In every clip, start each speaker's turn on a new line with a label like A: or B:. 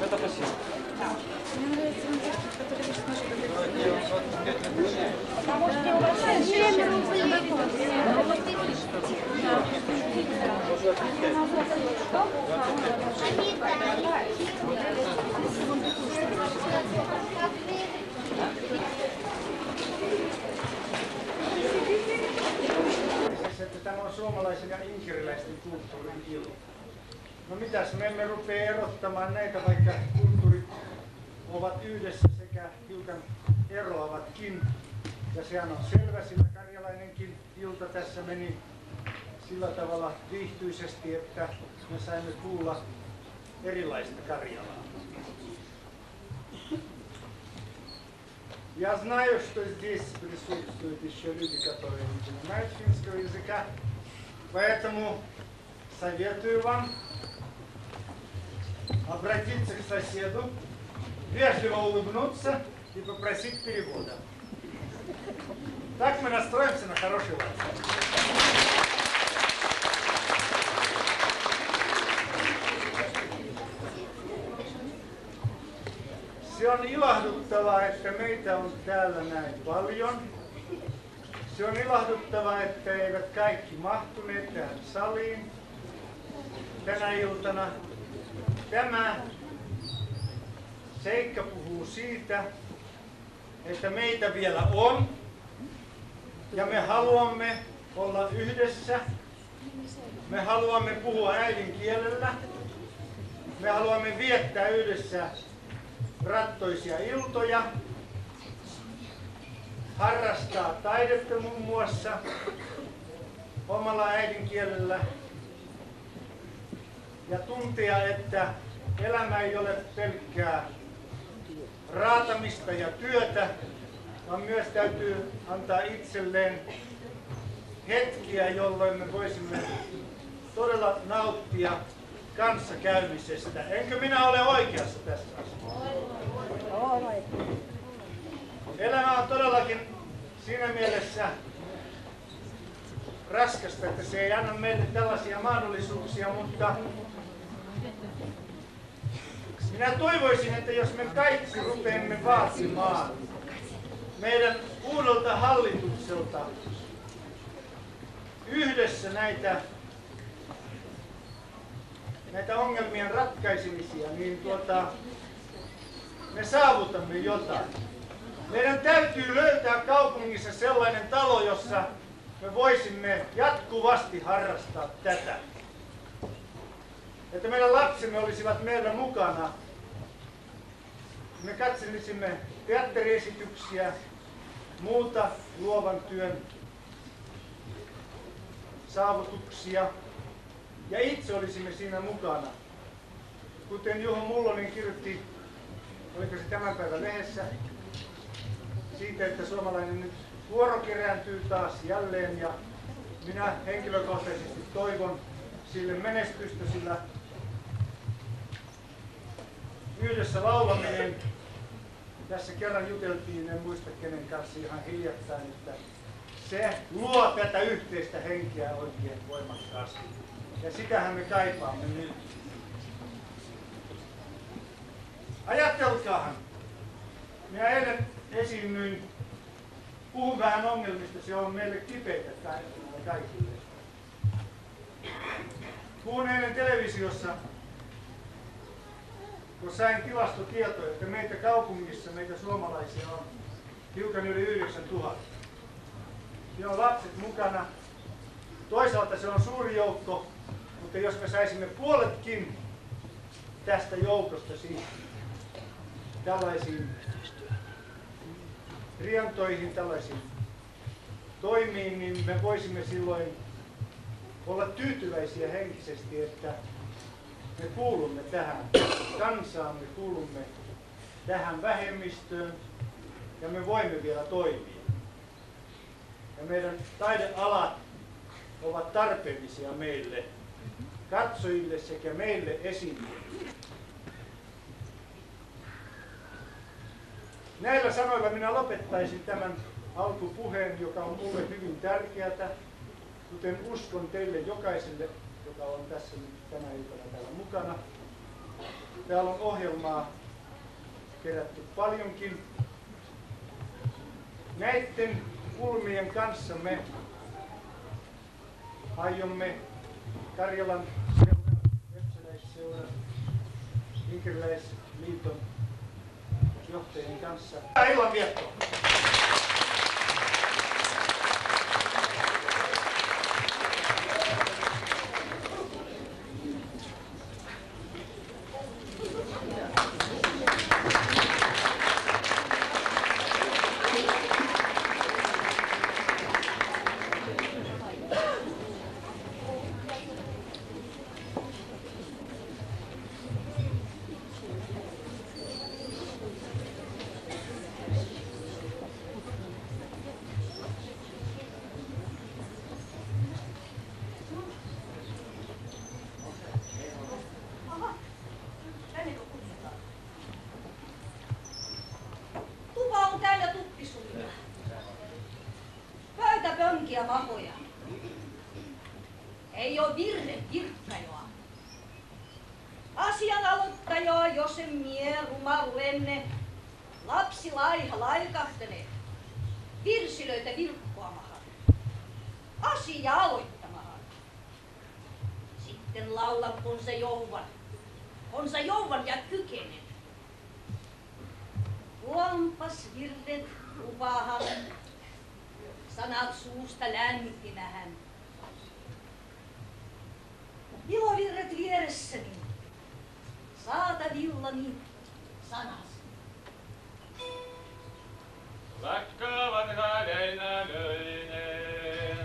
A: Это спасибо.
B: Että tämä on suomalaisen ja inkeriläisten kulttuurin ilma. No mitäs, me emme rupea erottamaan näitä, vaikka kulttuurit ovat yhdessä sekä hiukan eroavatkin. Ja sehän on selvä, sillä karjalainenkin ilta tässä meni sillä tavalla viihtyisesti, että me saimme kuulla erilaista Karjalaa. Я знаю, что здесь присутствуют еще люди, которые не понимают финского языка, поэтому советую вам обратиться к соседу, вежливо улыбнуться и попросить перевода. Так мы настроимся на хороший лад. Se on ilahduttavaa, että meitä on täällä näin paljon. Se on ilahduttavaa, että eivät kaikki mahtuneet tähän saliin tänä iltana. Tämä seikka puhuu siitä, että meitä vielä on ja me haluamme olla yhdessä. Me haluamme puhua äidinkielellä. Me haluamme viettää yhdessä rattoisia iltoja, harrastaa taidetta muun muassa omalla äidinkielellä ja tuntea, että elämä ei ole pelkkää raatamista ja työtä, vaan myös täytyy antaa itselleen hetkiä, jolloin me voisimme todella nauttia kanssakäymisestä. Enkö minä ole oikeassa tässä asiassa? Elämä on todellakin siinä mielessä raskasta, että se ei anna meille tällaisia mahdollisuuksia, mutta minä toivoisin, että jos me kaikki rupeamme vaatimaan meidän uudelta hallitukselta yhdessä näitä ongelmien ratkaisemisia, niin me saavutamme jotain. Meidän täytyy löytää kaupungissa sellainen talo, jossa me voisimme jatkuvasti harrastaa tätä. Että meidän lapsemme olisivat meillä mukana. Me katselisimme teatteriesityksiä, muuta luovan työn saavutuksia ja itse olisimme siinä mukana. Kuten Juho Mullonen kirjoitti, oliko se tämän päivän lehdessä, siitä, että suomalainen nyt vuoro kerääntyy taas jälleen ja minä henkilökohtaisesti toivon sille menestystä, sillä yhdessä laulaminen, tässä kerran juteltiin, en muista kenen kanssa ihan hiljattain, että se luo tätä yhteistä henkeä oikein voimakkaasti. Ja sitähän me kaipaamme nyt. Ajatelkaahan, minä eilen esiinnyin, puhun vähän ongelmista, se on meille kipeitä kaikille. Puhun eilen televisiossa, kun sain tilastotietoja, että meitä kaupungissa, meitä suomalaisia on hiukan yli 9000. Siinä on lapset mukana. Toisaalta se on suuri joukko, mutta jos me saisimme puoletkin tästä joukosta siis tällaisiin riantoihin, tällaisiin toimiin, niin me voisimme silloin olla tyytyväisiä henkisesti, että me kuulumme tähän kansaan, me kuulumme tähän vähemmistöön ja me voimme vielä toimia. Ja meidän taidealat ovat tarpeellisia meille, katsojille sekä meille esiintyjille. Näillä sanoilla minä lopettaisin tämän alkupuheen, joka on mulle hyvin tärkeätä, kuten uskon teille jokaiselle, joka on tässä nyt tänä iltana täällä mukana. Täällä on ohjelmaa kerätty paljonkin. Näiden kulmien kanssa me aiomme Karjalan seuran, Lepsäläisseuran, Inkeriläisliiton johtajien kanssa. Hyvää illanviettoa!
A: Mahoja. Ei oo virttäjoa. Asian aloittajaa, jos en mielumarlenne. Lapsi laiha laikahtene. Virsilöitä virkkoamahan. Asia aloittamahan. Sitten laulan Ponsa jouvan. Ponsa jouvan ja kykenen. Luompas virret lupaahan. Sanat suusta lämmittimähän. Ilovirret vieressäni. Saatavillani sanas.
C: Vakka vanha Väinälöinen,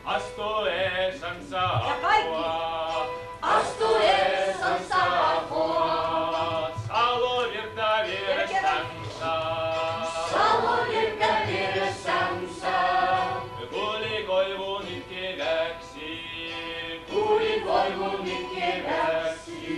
C: astuessansa apua, Salo virta vieressänsä, kuuli koivun itkeväksi.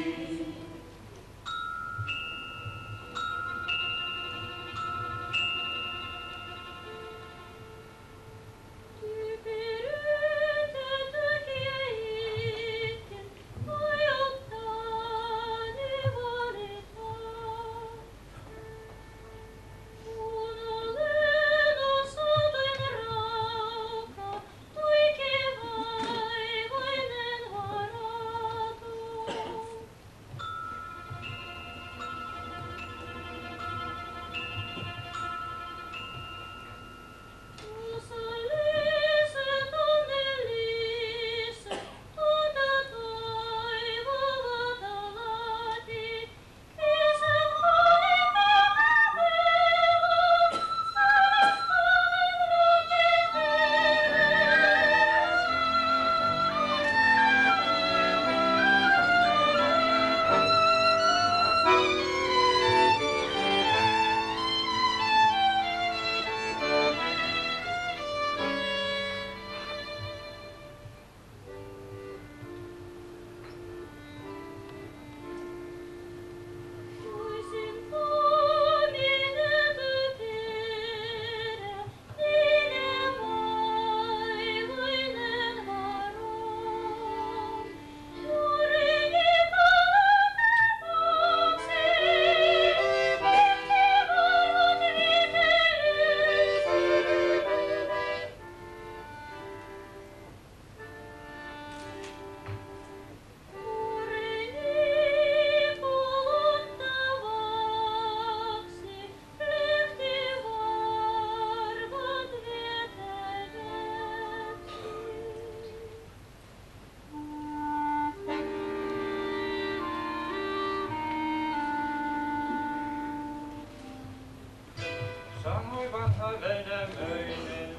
C: Sanoi vanha Väinämöinen,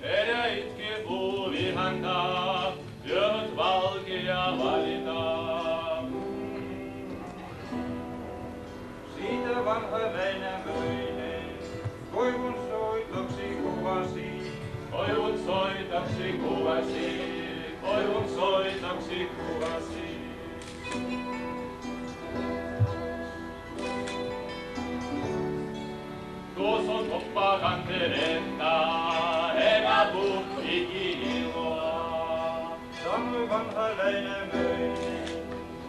C: enää itke puuvihanta, työt valkea valitaan. Siitä vanha Väinämöinen, koivun soitoksi kuvasi, koivun soitoksi kuvasi, koivun soitoksi kuvasi. tuossa on koppa kanteletta, enää puhtikin iloa. Sanoi vanha Väinämöinen,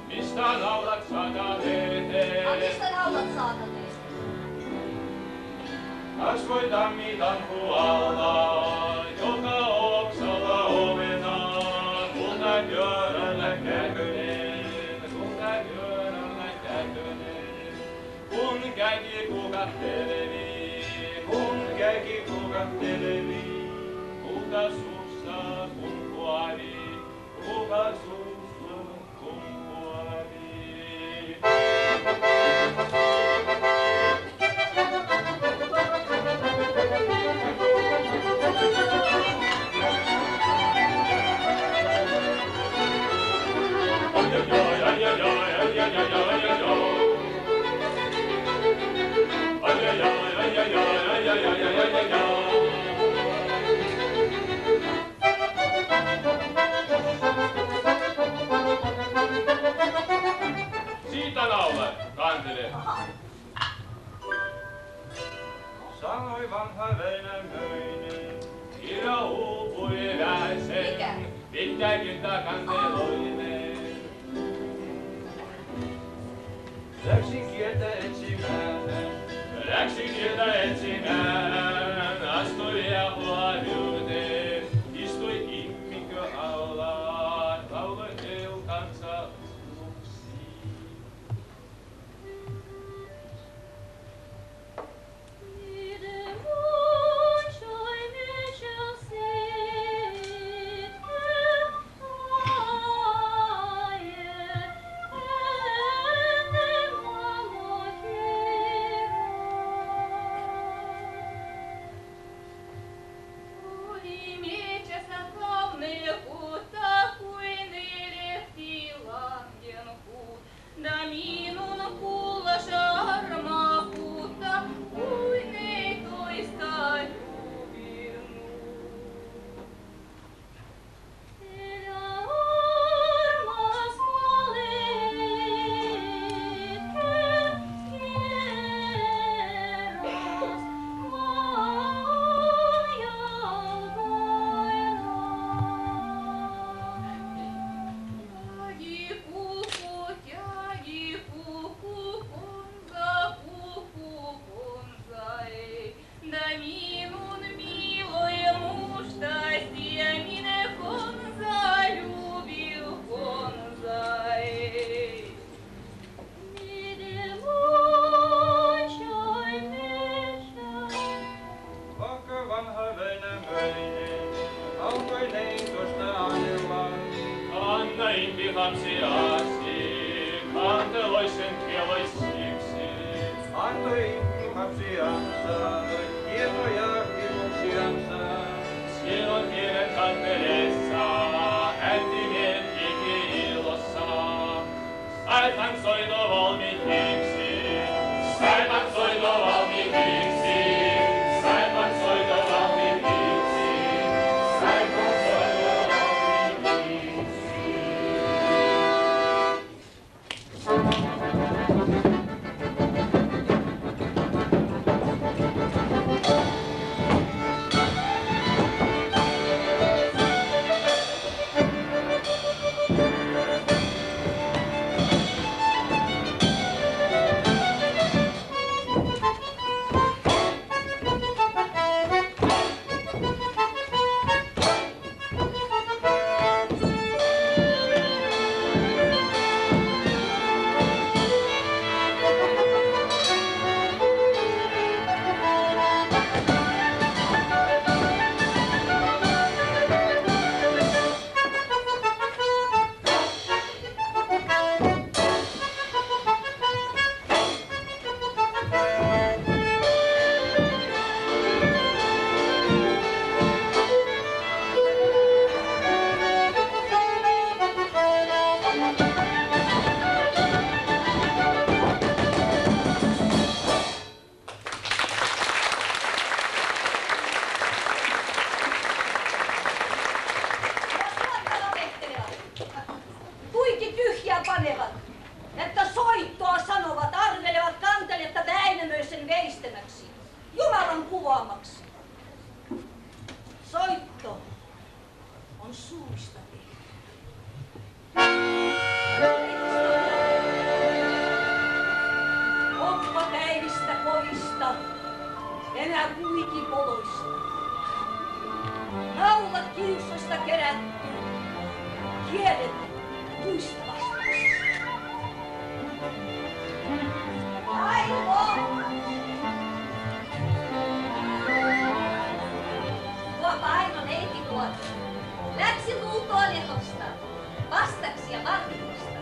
C: mistä laulat saataneet?
A: Mistä laulat saataneet?
C: Kasvoi tammi tanhualla, joka oksalla omenaan, kulta pyörällä käkönen, kun käki kukattelevi, kuka suussa kumpuavi, kuka suussa kumpuavi. Siitä laula, kantele. Sanoi vanha Väinämöinen, kirja uupui eväisen, pitkäkin kanteloinen. Läksin kieltä etsimään, astui ja huojuuteen, istui kimmikö alla, lauloi eukansa uksiin.
A: poloista, enää kuikipoloista. Naulat kiusosta kerätty, kielet puista vastaus. Aivo! Tuopa Aino neiti tuota. Läksi luultoa lehosta, vastaksi ja vahvitusta.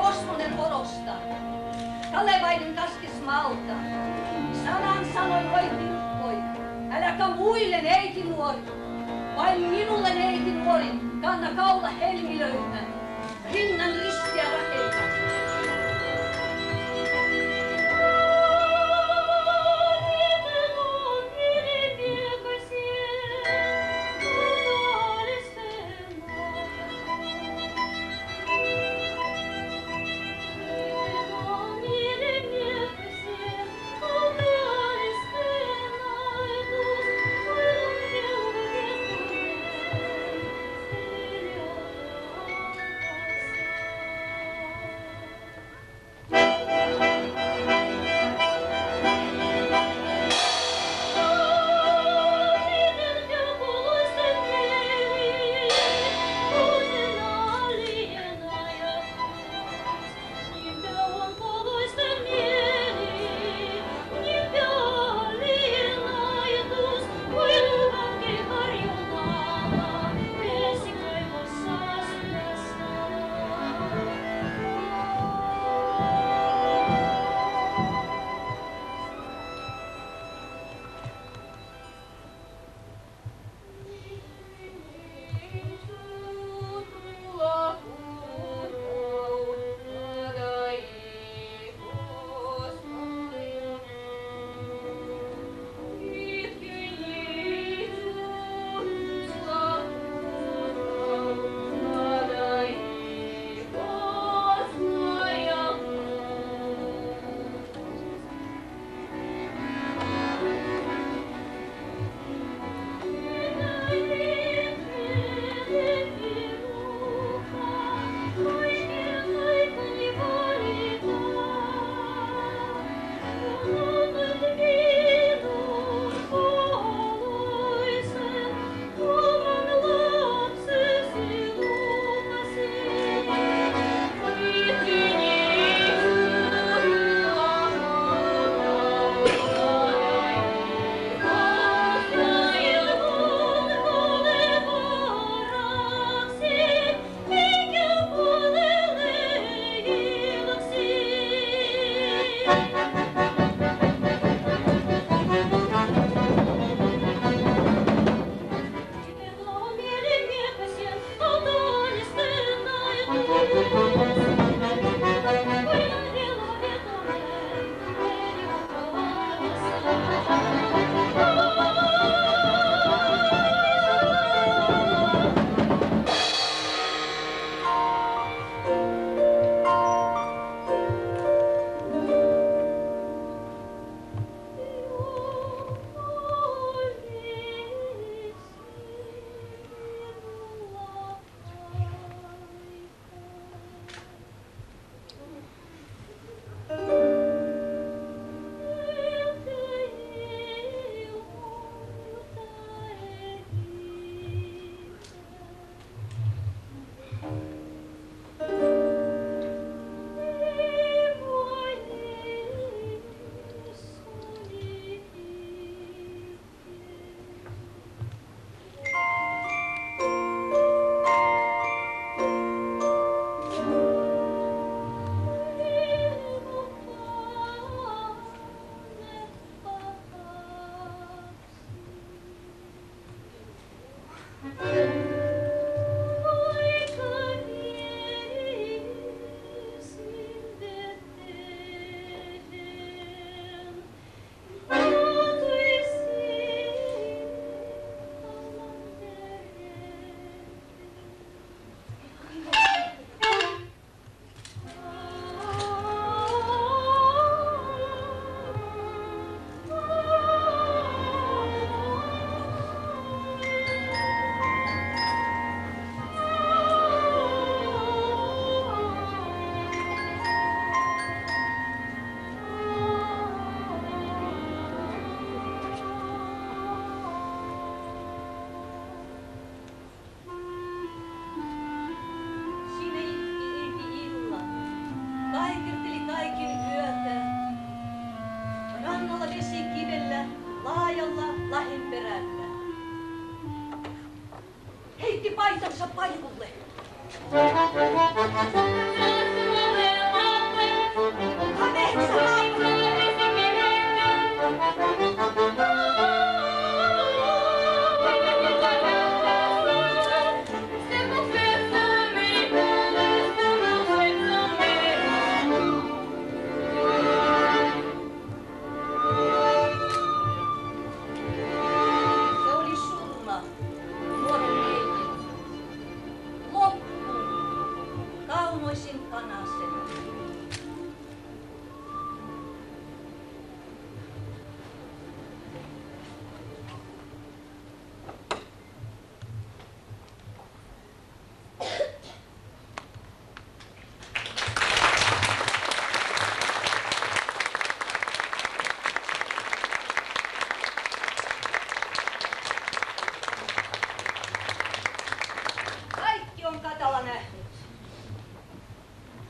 A: Osmonen porosta, Kalevainen kaskes malta. Sanan sanoi oi pilkkoi, äläkä muille neiti nuori, vain minulle neiti nuori, kanna kaula helmilöitä, rinnan ristiä rakeita.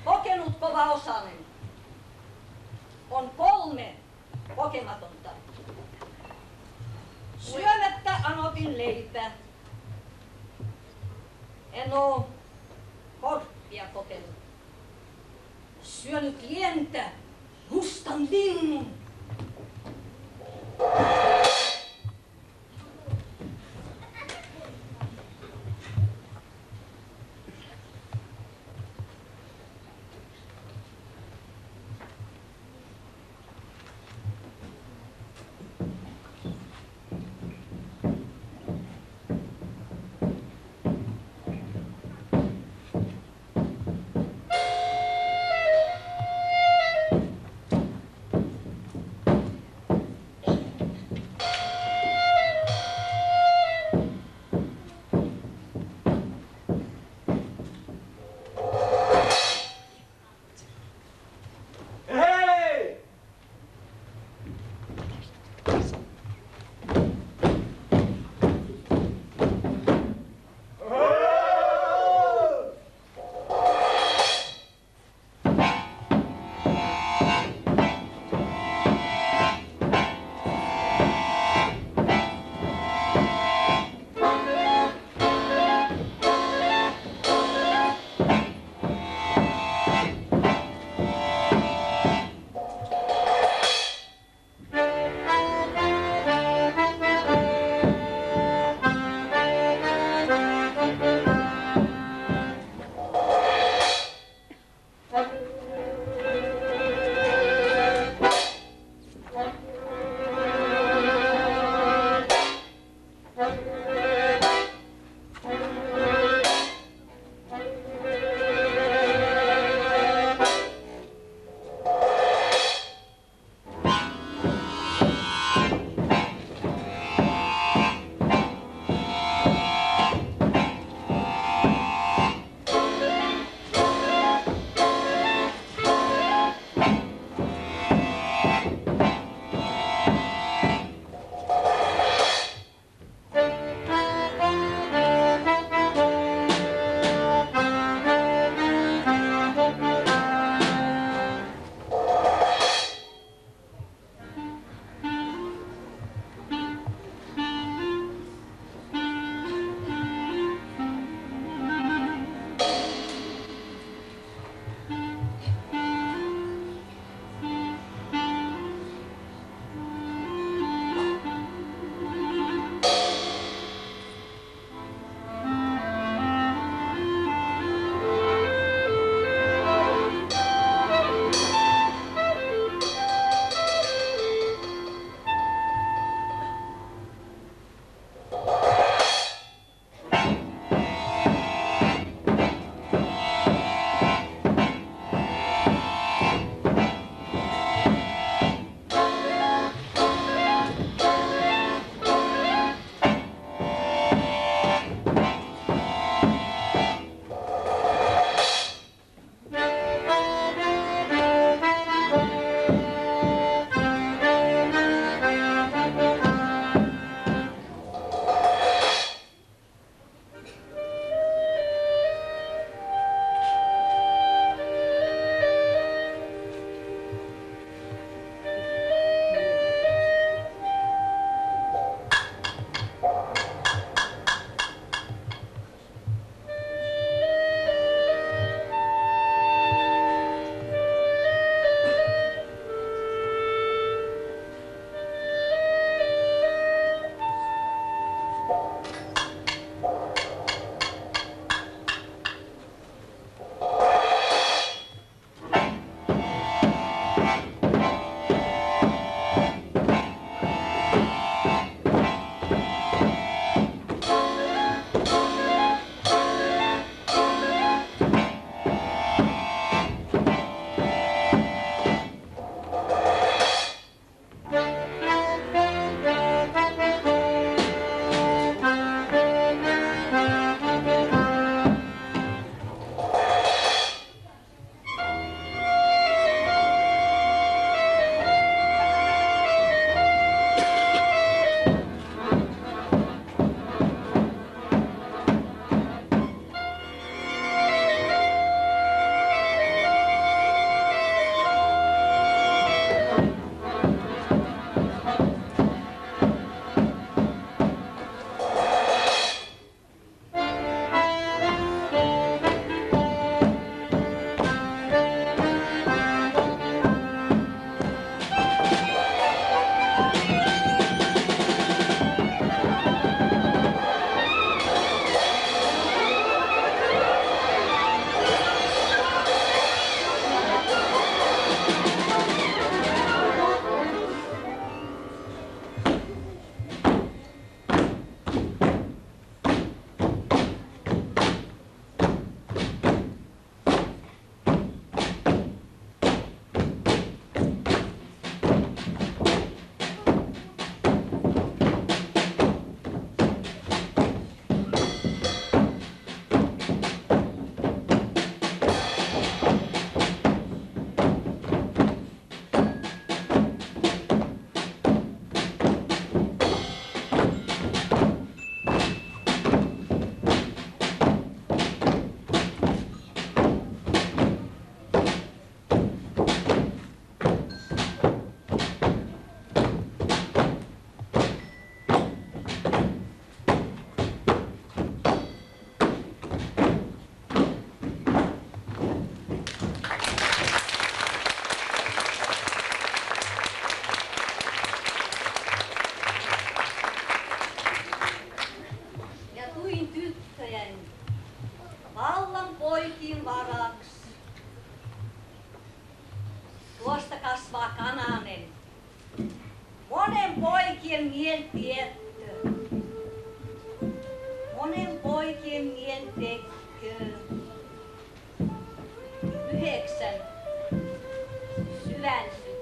A: Kokenut kova osainen on 3 kokematonta. Syömättä anotin leipää. En oo korppia kokenut. Syönyt lientä, mustan linnun. poikin varaks. Tuosta kasvaa kananen. Monen poikien miel tiettö. Monen poikien miel tekkö. 9 syvälsy.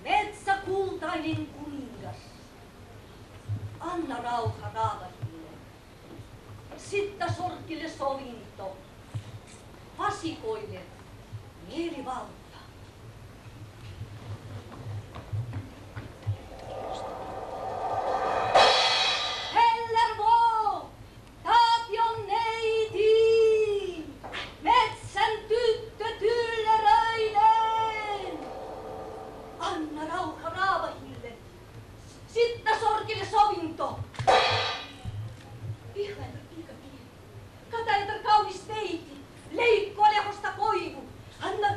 A: Metsäkultainen kuningas, anna rauha raavahille. Sittasorkkille sovinto, vasikoille mielivalta. Hellervoo, Taapion neiti, metsän tyttö tylleröinen. Anna rauha raavahille, sittasorkille sovinto. Vihreätä piikapieni, katajatar kaunis neiti, leikkoa lehosta koivu. Anna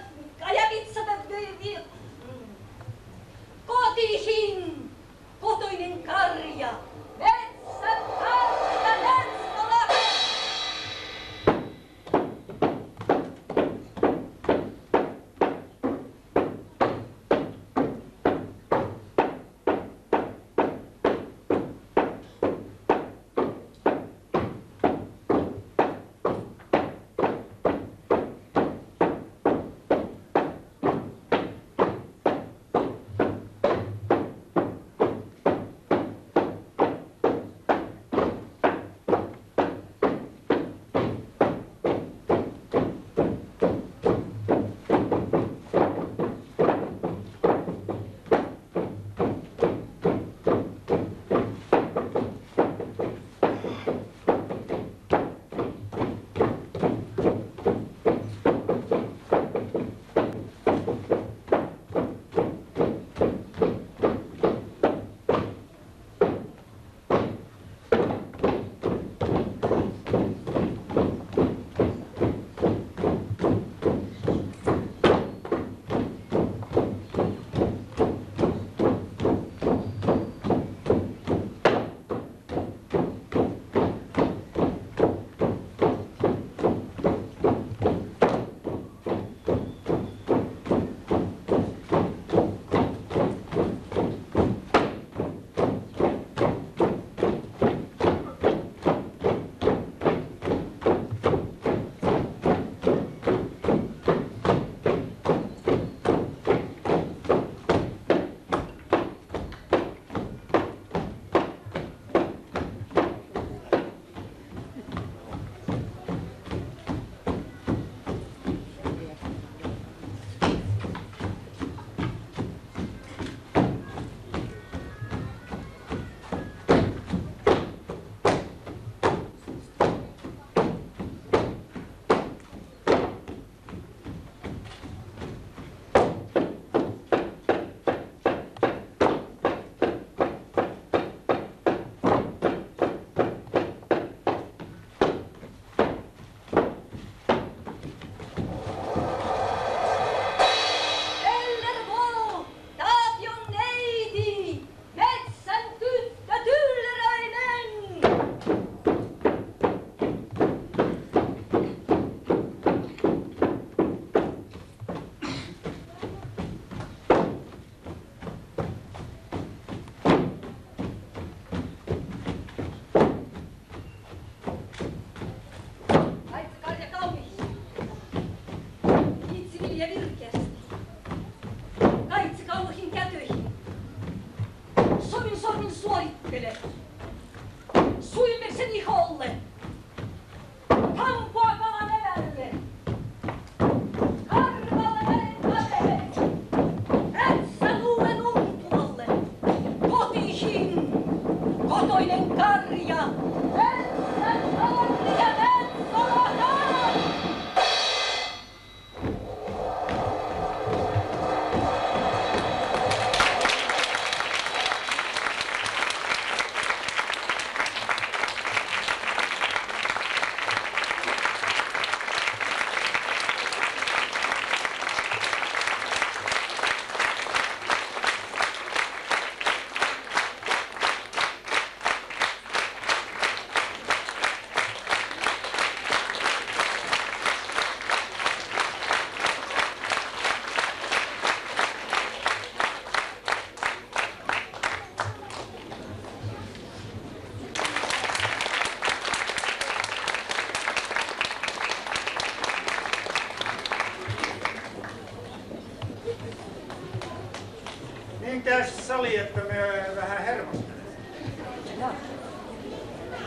B: niin täys sali, että me vähän hermostelemme.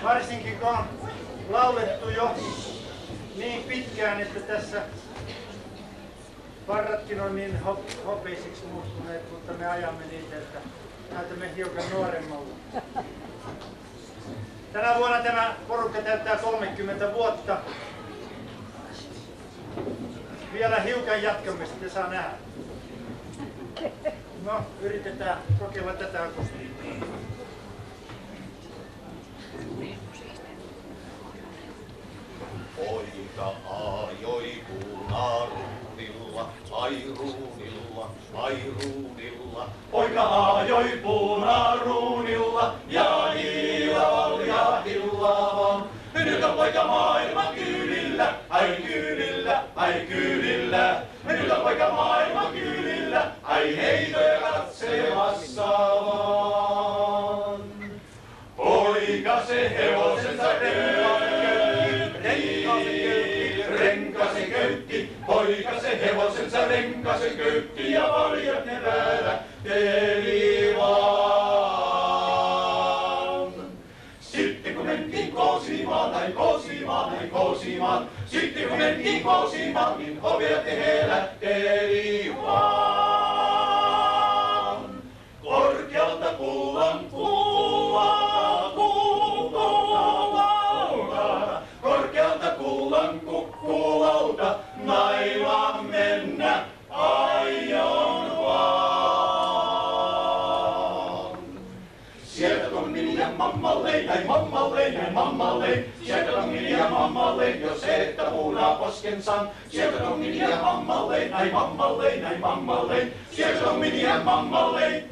B: Varsinkin kun on laulettu jo niin pitkään, että tässä varratkin on niin hopeisiksi muuttuneet, mutta me ajamme niitä, että näytämme hiukan nuoremmalta. Tänä vuonna tämä porukka täyttää 30 vuotta. Vielä hiukan jatkamme, sitten saa nähdä. No, yritetään kokeilla tätä akustiikkaa.
D: Poika ajoi punaruunilla, ai ruunilla, ai ruunilla. Poika ajoi punaruunilla ja hiilavan. Nyt on poika maailman kyydillä, ai kyydillä, ai kyydillä. Nyt on poika maailman kyydillä, ai heitoja katselemassa vaan. Poika se hevosensa renkasen köytti, poika se hevosensa renkasen köytti ja valjat ne välähteli vaan. Sitten kun mentiin Koosimaan, ai Koosimaan, ai Koosimaan, sitten kun mentiin Koosimaan, niin hoviat ne helähteli vaan. Korkealta kullan korkealta kullan kukkulalta naivaan mennä aion vaan. Sieltä tongin ja mammallein, ai mammallein, ai mammallein. Sieltä tongin ja mammallein, jos että Puunaposken saan. Sieltä tongin ja mammallein, ai mammallein, ai mammallein. Sieltä tongin ja mammallein,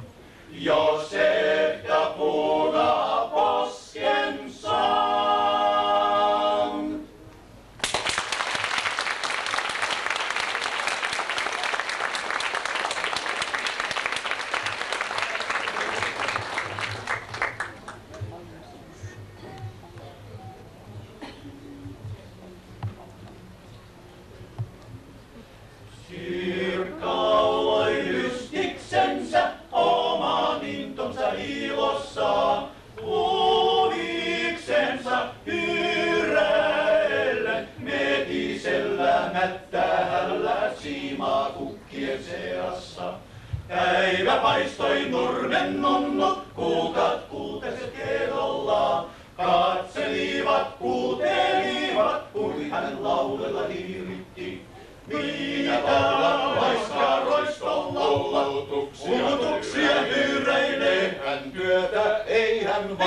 D: jos että Puunaposken saan. Päivä paistoi nurmen nonnut, kuukat kuuteset kedolla. Katselivat, kuutelivat, kun hänen laulella hiiritti. Mitä laiskaa roistolla, kulutuksia hyyreilee. Hän työtä ei hän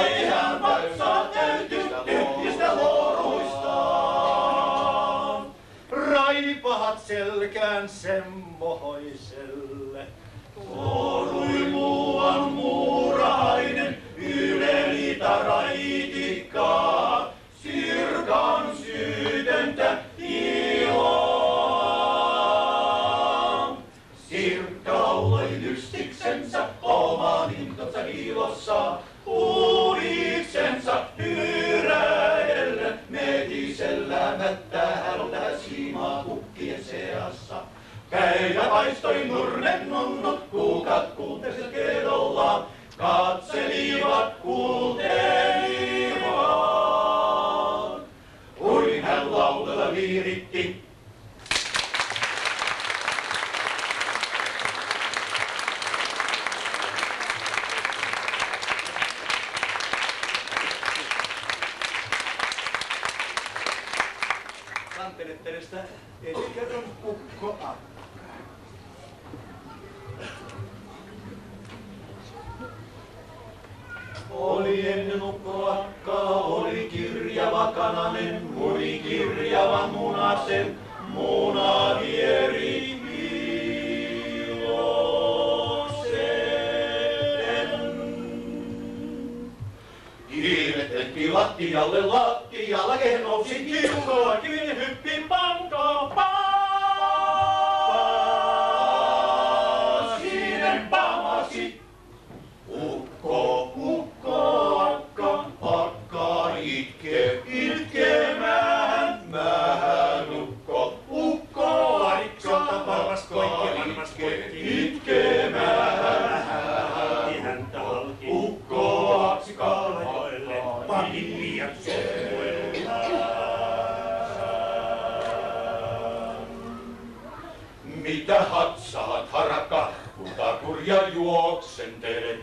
D: vatsaa täyty tyhjistä luoruistaan.
B: Raipahat selkään semmohoiselle.
D: Luorui muuan muurahainen, ylelitä raitikkaa, sirkan syytöntä iloa. Sirkka lauloi lystiksensä oman intonsa ilossa, uudiksensa hyyräille, metisellä mättähällä siimaa kukkien seassa. Päivä paistoi nurmen nonnut, kuukat kuuteset kedolla, katselivat, kuuntelivat. Kuin hän laulella viiritti.
B: Kanteletterestä esikerron ukko Akka.
D: Oli ennen ukko Akka, oli kirjava kananen, muni kirjavan munasen, muna vieri iloisen. Kiireteltiin lattialle lattialla, kehen nousi kiukoa, kivinen hyppi panko paasinen pamasi. Ukko, akka itke, itkemään, mähän ukko,
B: Varmas poikki,
D: itkemään. ja juoksentele.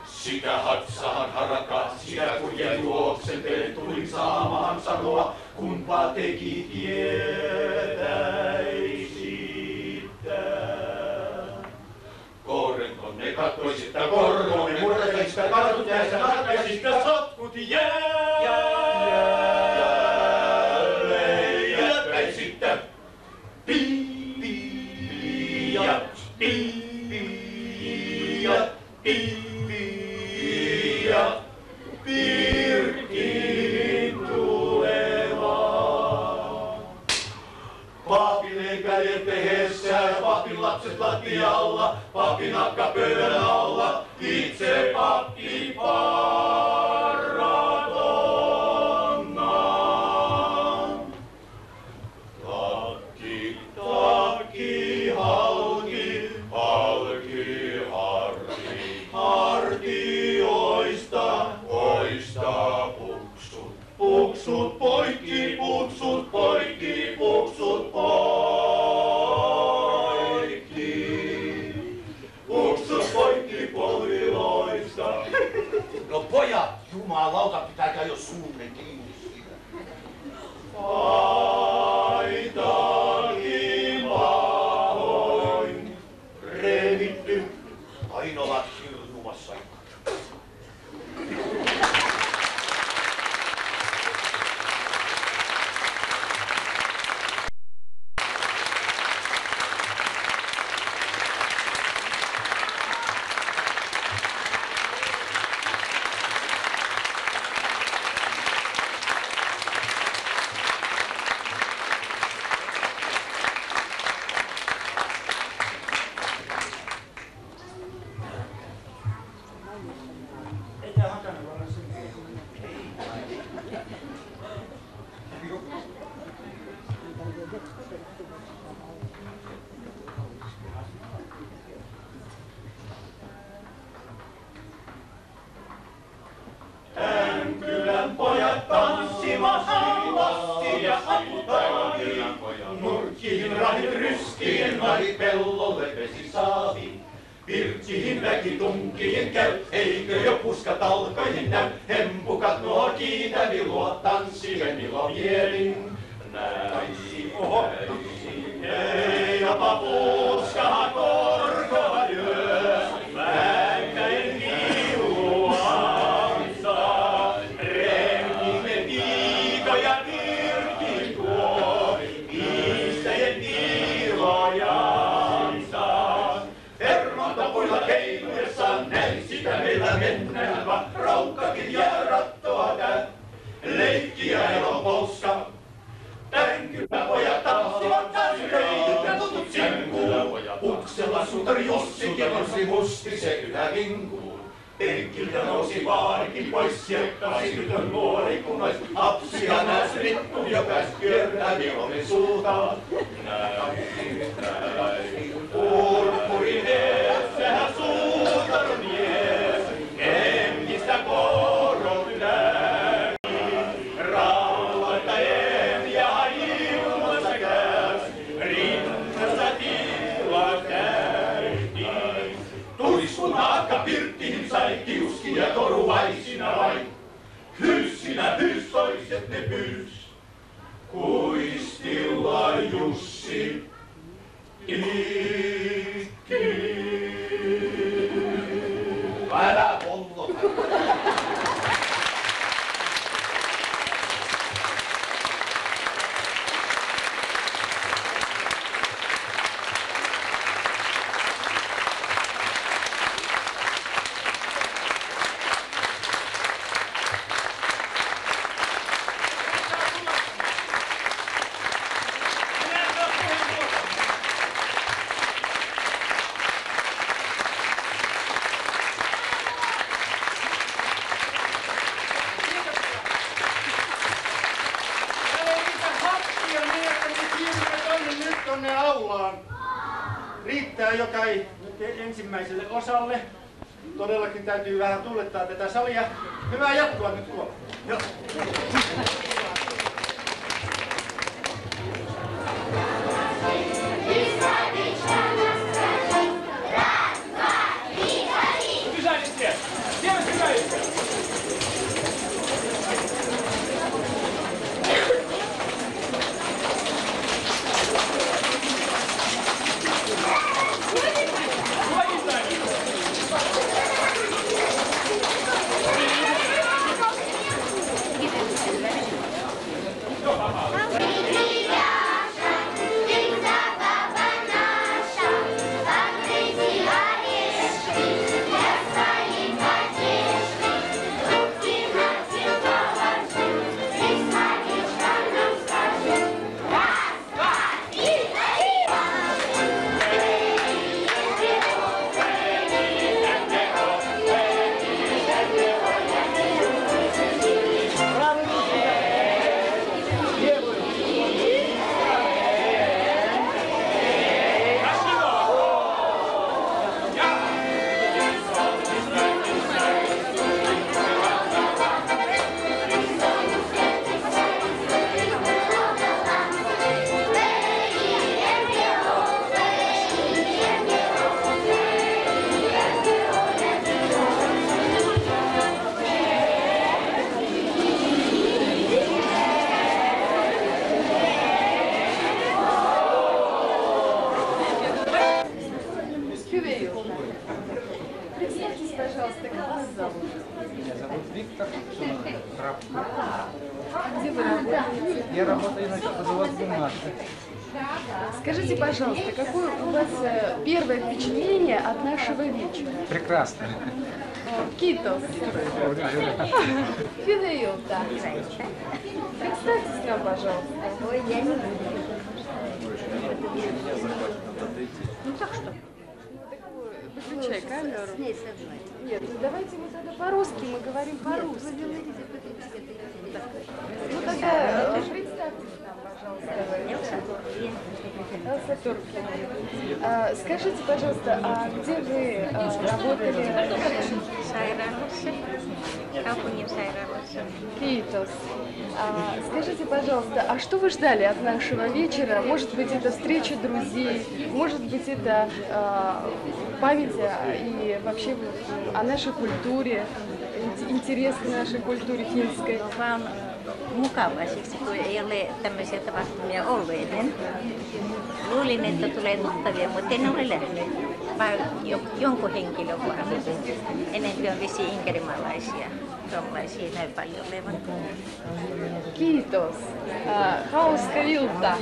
D: Sitä hatsahan harakat, sitä kun ja juoksentele, tulin saamaan sanoa, kunpa teki tietäisitte. Koorenkonne kattoisitte, korkonne murtaisitte, kartut jäistä katkaisitte, sotkut jälleen jättäisitte. Piiat, piiat, piiat, pirkin tulevaa. Paapin kädet tehessä, papin lapset lattialla, papin akka pöydän alla, itse pappi paratonna. Takki, takki, halki, halki, harki, hartioista, oista puksut. Puksut poikki, puksut poikki, puksut poikki. Puksut poikki polviloista. No pojat, jumalauta, pitääkää jo suunne kiinni siitä. Paitakin pahoin revitty, ainoat kirnumassa. Kylän pojat tanssimassa lassi ja aputaani. Nurkkiin rahit ryskiin, nari pellolle vesi saavi. Pirtsiin väki tunkiin käy, eikö jo puska talkoihin näy. Hempukat nuo kiitävi luo, tanssimme milloin mielin. Näisi, ei jopa puska korkoa lyö, väänkäin viuluansa. Renkimme viikoja virkin tuo, iistäjien viilojansa. Permontapuilla keinuessaan näin sitä meillä mennään, vaan raukkakin jää rattoa tää. Leikkiä elon polska. Tän kyllä pojat tanssivat täysireitä tutut sinkuu. Puksella sutari Jussi kierrosi musti se yhä vinkuu. Penkiltä nousi vaarikin pois, siekkasi tytön nuori, kun ois apsia nääs rittu, jokas pyörää vihollin suutaan. Purppurin edessähän suutar mies, kengistä koron näki. Rauhoittaen ja ilmassa käs, rinnassa tila käytiin. Tuiskun naakka pirttiin sai kiuski ja toruvaisina vain. Hylsinä hyys toiset ne pyys, kuistilla Jussi ikki. Älä pollota.
B: Riittää joka ensimmäiselle osalle. Todellakin täytyy vähän tuulettaa tätä salia. Hyvää jatkoa nyt tuolla. Joo.
E: Раз, два, Хювею. Представьтесь, пожалуйста, как вас зовут?
F: Меня зовут Виктор Раб.
E: Где вы работаете?
F: Я работаю на производстве массы.
E: Скажите, пожалуйста, какое у вас первое впечатление от нашего вечера?
F: Прекрасно.
E: Китос. Фидеюта. Представьтесь нам, пожалуйста.
G: Ой, я не буду. Ну так что?
E: Выключай камеру.
G: С ней с одной.
E: Нет, ну давайте мы тогда по-русски, мы говорим по-русски. Ну тогда представьтесь нам, пожалуйста. Элса Туркина. Скажите, пожалуйста, а где вы работали? Китос. Скажите, пожалуйста, а что вы ждали от нашего вечера? Может быть, это встреча друзей, может быть, это память и вообще о нашей культуре, интерес к нашей культуре финской.
G: Vaan mukavaa siksi, kun ei ole tämmöisiä tapahtumia ollut ennen. Luulin, että tulee tuttavia, mutta en ole nähnyt. Vaan jonkun henkilön vaan. Enempi on vissiin inkerimaalaisia. Suomalaisia näin paljon olevan.
E: Kiitos. Hauska ilta.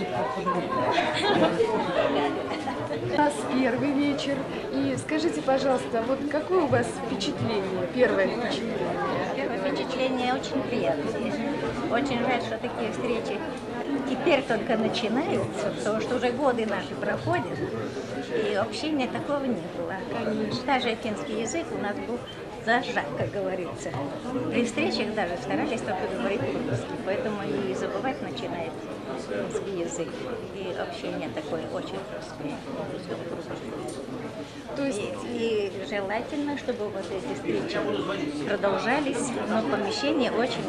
E: У нас первый вечер. И скажите, пожалуйста, вот какое у вас впечатление, первое впечатление?
G: Первое впечатление очень приятное. Очень жаль, что такие встречи теперь только начинаются, потому что уже годы наши проходят, и общения такого не было. Даже финский язык у нас был зажат, как говорится. При встречах даже старались только говорить по-русски, поэтому и забывать начинает финский язык. И общение такое очень русское.
E: То есть...
G: И желательно, чтобы вот эти встречи продолжались, но помещение очень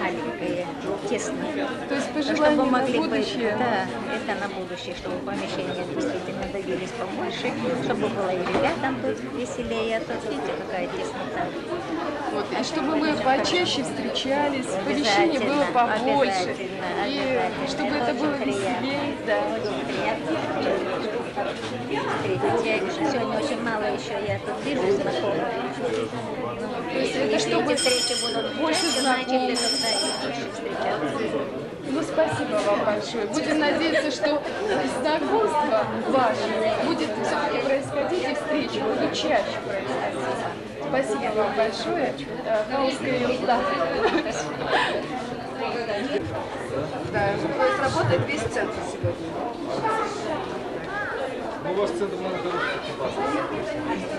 G: маленькое, тесное.
E: То есть
G: Чтобы
E: пожелание на
G: могли
E: будущее?
G: быть, да, это на будущее, чтобы помещения действительно добились побольше, чтобы было и ребятам тут веселее, а то видите, какая теснота.
E: Вот, и чтобы мы почаще встречались, помещение было побольше, и чтобы это было веселее, да.
G: Очень приятно встретить. Я сегодня очень мало еще я тут вижу знакомых.
E: То есть это
G: Если
E: чтобы
G: эти встречи будут
E: больше
G: чаще, значит,
E: знакомых.
G: это и больше встречаться.
E: Ну, спасибо вам большое. Будем надеяться, что знакомство ваше будет все-таки происходить, и встречи будут чаще происходить. Спасибо вам большое. Хауская елда. Да, то есть работает весь центр сегодня.
F: Ну, у вас центр много хороших.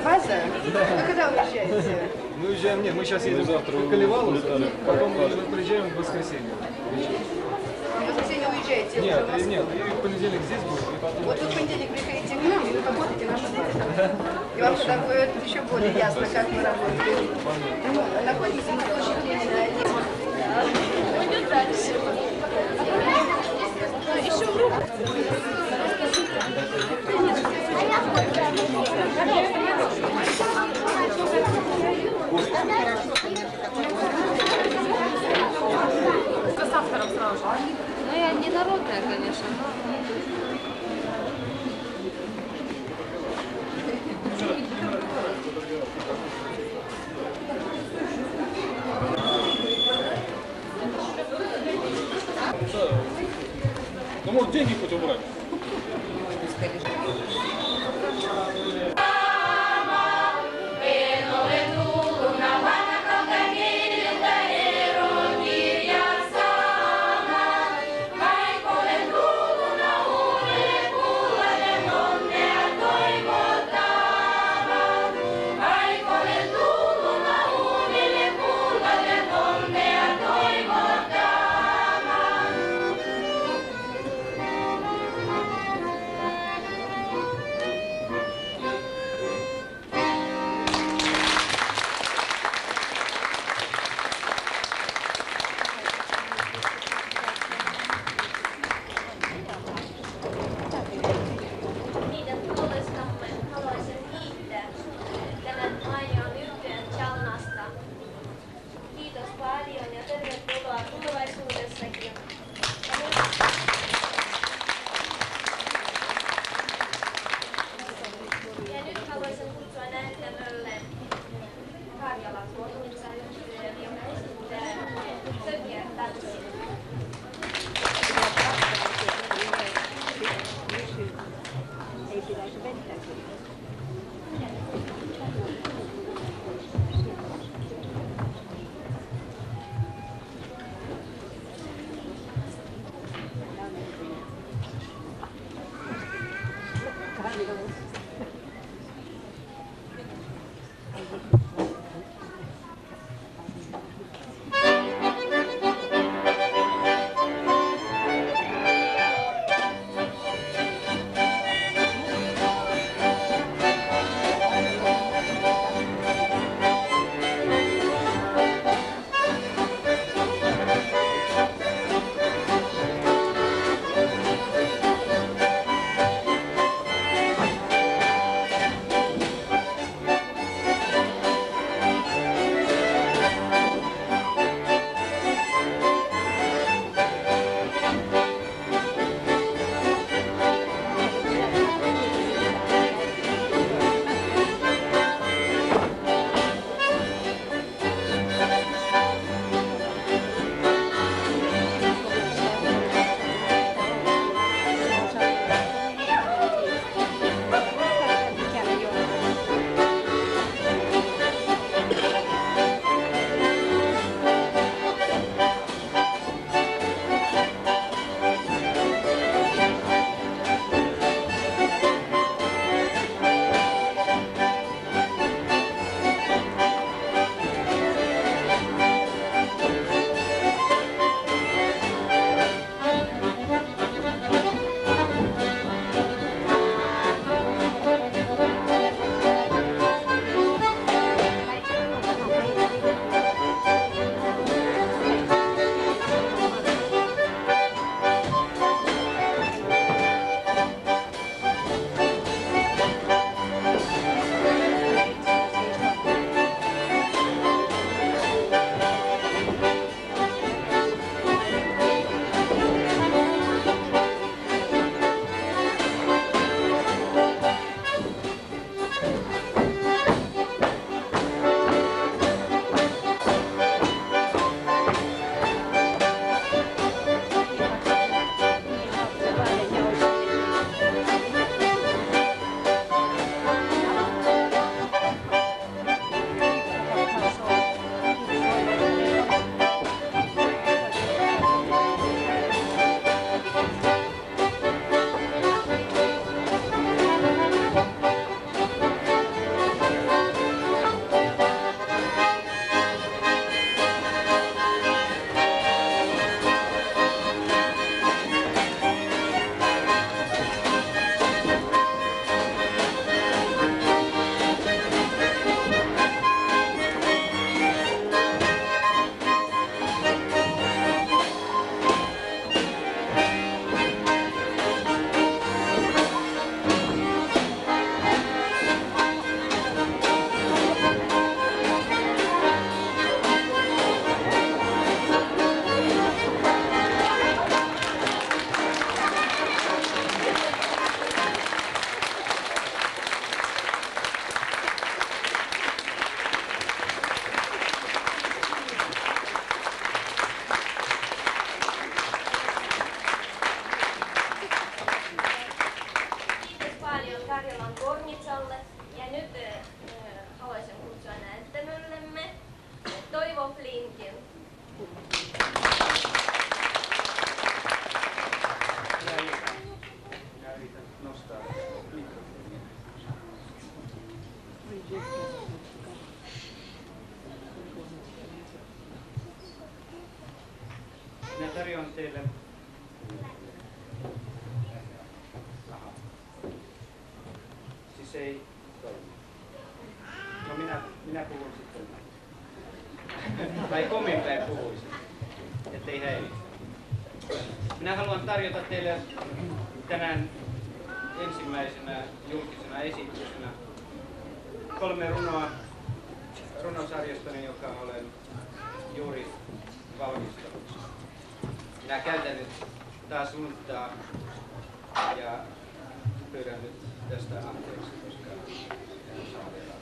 E: База? Вы когда уезжаете?
F: Мы уезжаем, нет, мы сейчас едем завтра в Калевалу, потом мы приезжаем в воскресенье.
E: В воскресенье уезжаете?
F: Нет, и в понедельник здесь будет, и потом...
E: Вот вы в понедельник приходите к нам, и вы посмотрите нашу базу. И вам тогда будет еще более ясно, как мы работаем. Находимся на площади Ленина. Пойдем дальше. Еще в руку. С автором сразу же.
A: Ну, я не народная, конечно, но...
C: Ну, может, деньги хоть убрать?
A: näyttämölle Karjalan Kornicalle, joka esittää Sökiän tanssin.
G: Ei pitäisi vettä kyllä.
H: Minä tarjoan teille siis ei toimi. No minä puhun sitten. Tai kominpäin puhuisin, ettei häiritä. Minä haluan tarjota teille tänään ensimmäisenä julkisena esityksenä 3 runoa runosarjastani, joka olen juuri valmistanut. Minä käytän nyt taas luntaa ja pyydän nyt tästä anteeksi, koska en saa vielä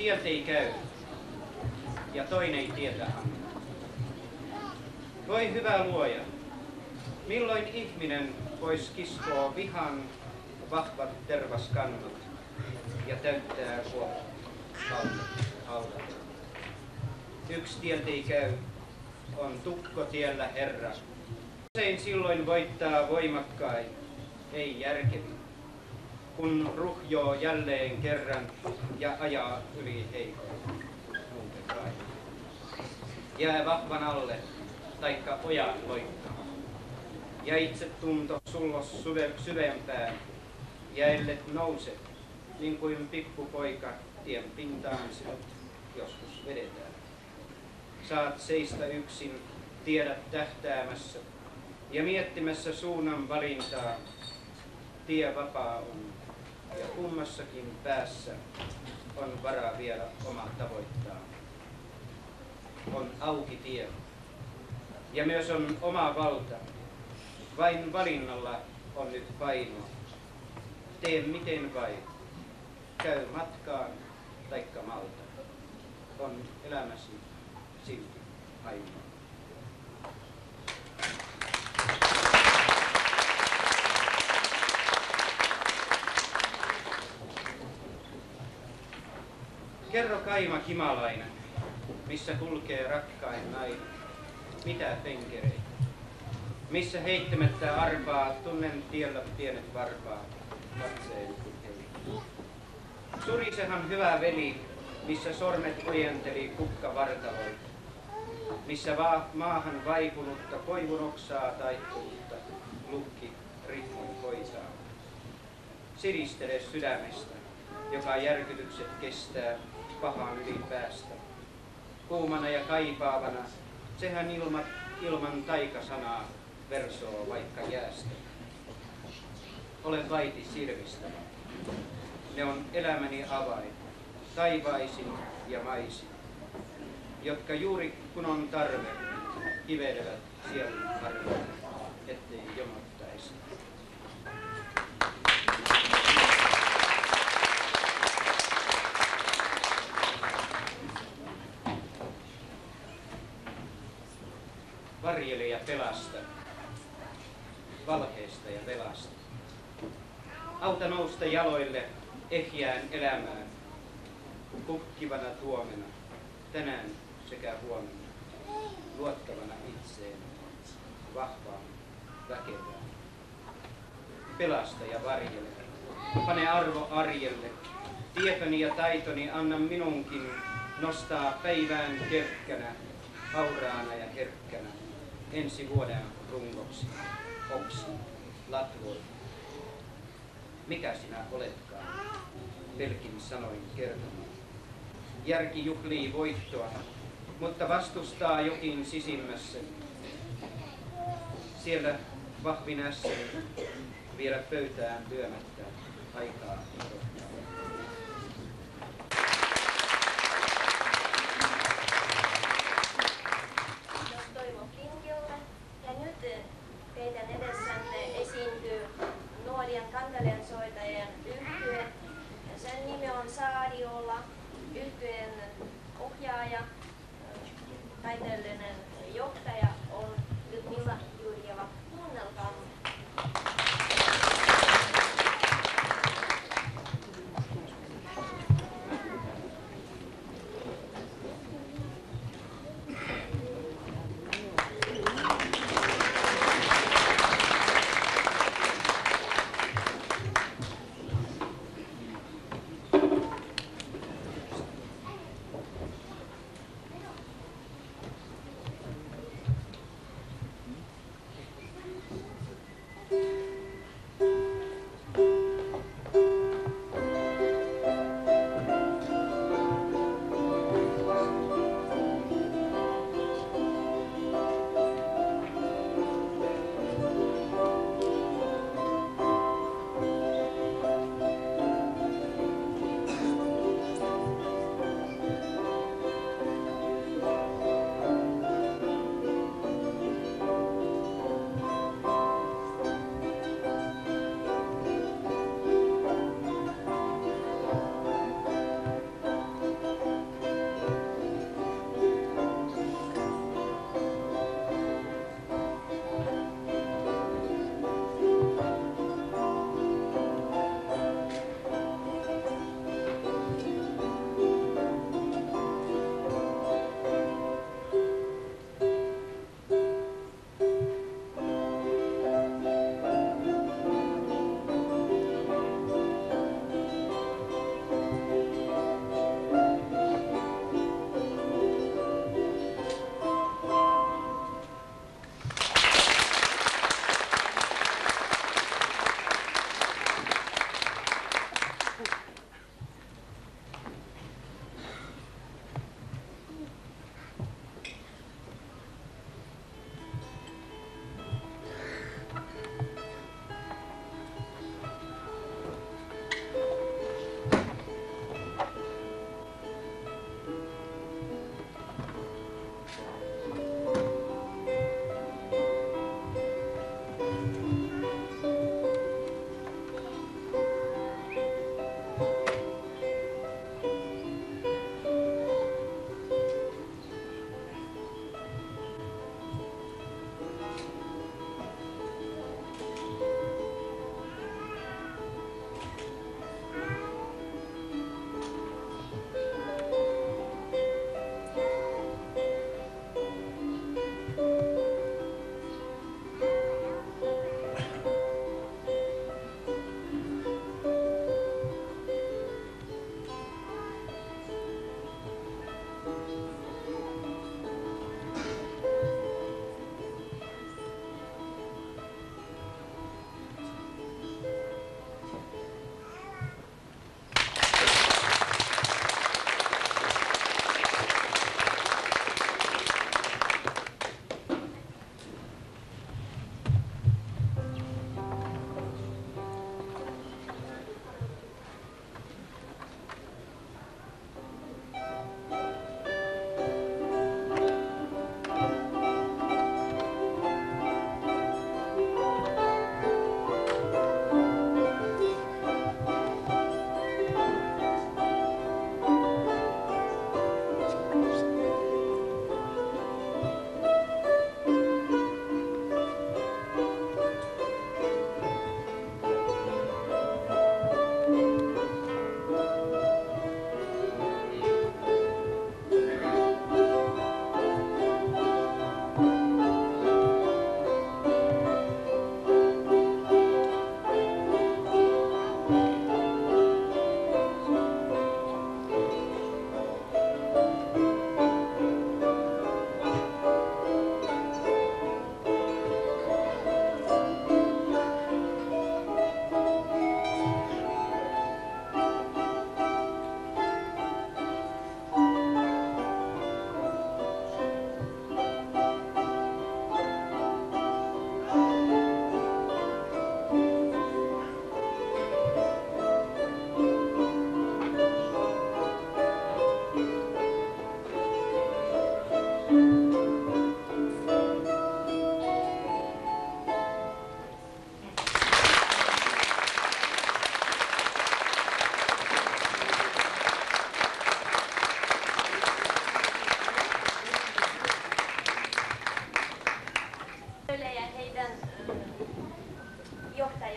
H: tieltä ei käy ja toinen ei tietä anna. Voi hyvä luoja, milloin ihminen vois kiskoa vihan vahvat tervaskannot ja täyttää haudat. Yksi tieltä ei käy, on tukkotiellä Herra. Usein silloin voittaa voimakkain, ei järkevi, kun ruhjoo jälleen kerran ja ajaa yli heikoin. Jää vahvan alle, taikka ojan loikkaa. Ja itse tunto sullos syvempään, ja ellet nouse, niin kuin pikkupoika tien pintaan sinut joskus vedetään. Saat seistä yksin, tiedät tähtäämässä ja miettimässä suunnan valintaa. Tie vapaa on, ja kummassakin päässä on varaa vielä oma tavoittaa. On auki tie, ja myös on oma valta. Vain valinnalla on nyt painoa. Tee miten vain. Käy matkaan taikka malta. On elämäsi silti ainoa. Kerro kaima himalainen, missä kulkee rakkain nainen. Mitä penkereitä? Missä heittämättä arpaa, tunnen tiellä pienet varpaat, katseen heli. Surisehan hyvä veli, missä sormet ojenteli kukkavartaloita. Missä maahan vaikunutta koivun oksaa taittunutta lukki ritmon hoitaa. Siristele sydämestä, joka järkytykset kestää pahan yli päästä. Kuumana ja kaipaavana, sehän ilman taikasanaa versoo vaikka jäästä. Olen vaiti sirvistä. Ne on elämäni avain, taivaisin ja maisin, jotka juuri kun on tarve, kivelevät sielun harvoin, ettei jonottaisi. Varjele ja pelasta, valheesta ja velasta. Auta nousta jaloille ehjään elämään, kukkivana tuomena, tänään sekä huomenna, luottavana itseen, vahvaan, väkevään. Pelasta ja varjele, pane arvo arjelle, tietoni ja taitoni anna minunkin nostaa päivään kerkkänä, hauraana ja herkkänä, ensi vuoden rungoksi, oksi, latvoi. Mikä sinä oletkaan, pelkin sanoin kertomaan. Järki juhlii voittoa, mutta vastustaa jokin sisimmässä. Siellä vahvin ässeni, vielä pöytään lyömättä, aikaa odottaa.
A: Toivon Klinkiolle. Ja nyt teidän edessänne esiintyy nuorien kantelensoittajien yhtye. Ja sen nimi on Saariolla. Yhtyeen ohjaaja, taiteellinen johtaja on Lyudmila Jurjeva. Kuunnelkaamme.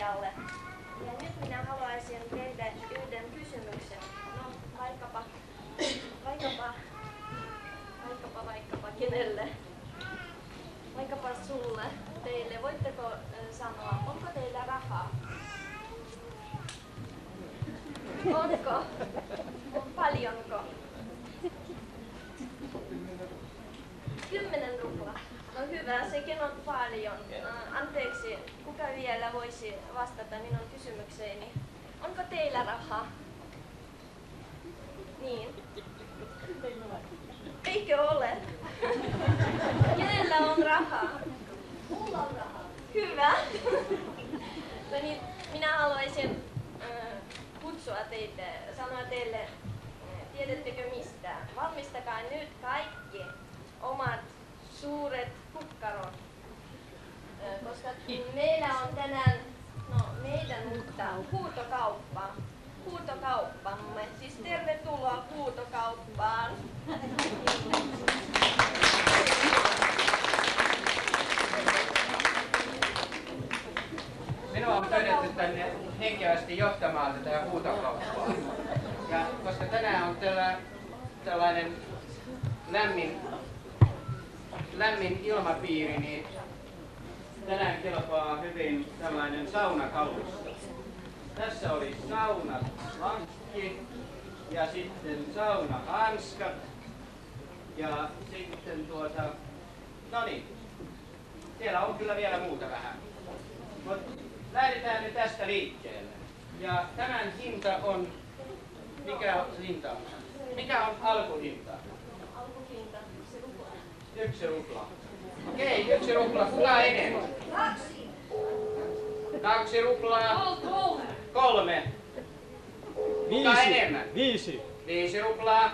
I: Majalle. Ja nyt minä haluaisin tehdä yhden kysymyksen. No, vaikkapa kenelle? Vaikkapa sulle, teille. Voitteko sanoa, onko teillä rahaa? Onko? Paljonko? 10 ruplaa. No hyvä, sekin on paljon. Anteeksi, kuka vielä voisi vastata minun kysymykseeni? Onko teillä rahaa? Niin. Eikö ole? Kenellä on rahaa? Mulla on rahaa. Hyvä. No niin, minä haluaisin kutsua teitä, sanoa teille, tiedättekö mistä? Valmistakaa nyt kaikki omat suuret kukkarot, koska meillä on tänään, mutta huutokauppamme. Siis tervetuloa huutokauppaan.
H: Minua on pyydetty tänne henkevästi johtamaan tätä huutokauppaa. Ja koska tänään on tällainen lämmin ilmapiiri, niin tänään kelpaa hyvin tällainen saunakalusto. Tässä oli saunalankki ja sitten saunahanskat ja sitten no niin, siellä on kyllä vielä muuta vähän. Mutta lähdetään nyt tästä liikkeelle. Ja tämän hinta on, mikä hinta on? Mikä on alkuhinta?
I: Alkuhinta, 1 rupla.
H: 1 rupla. Okei, 1 rupla. Kuka enemmän?
I: 2.
H: 2 ruplaa. 3. Kuka enemmän?
F: 5.
H: 5 ruplaa.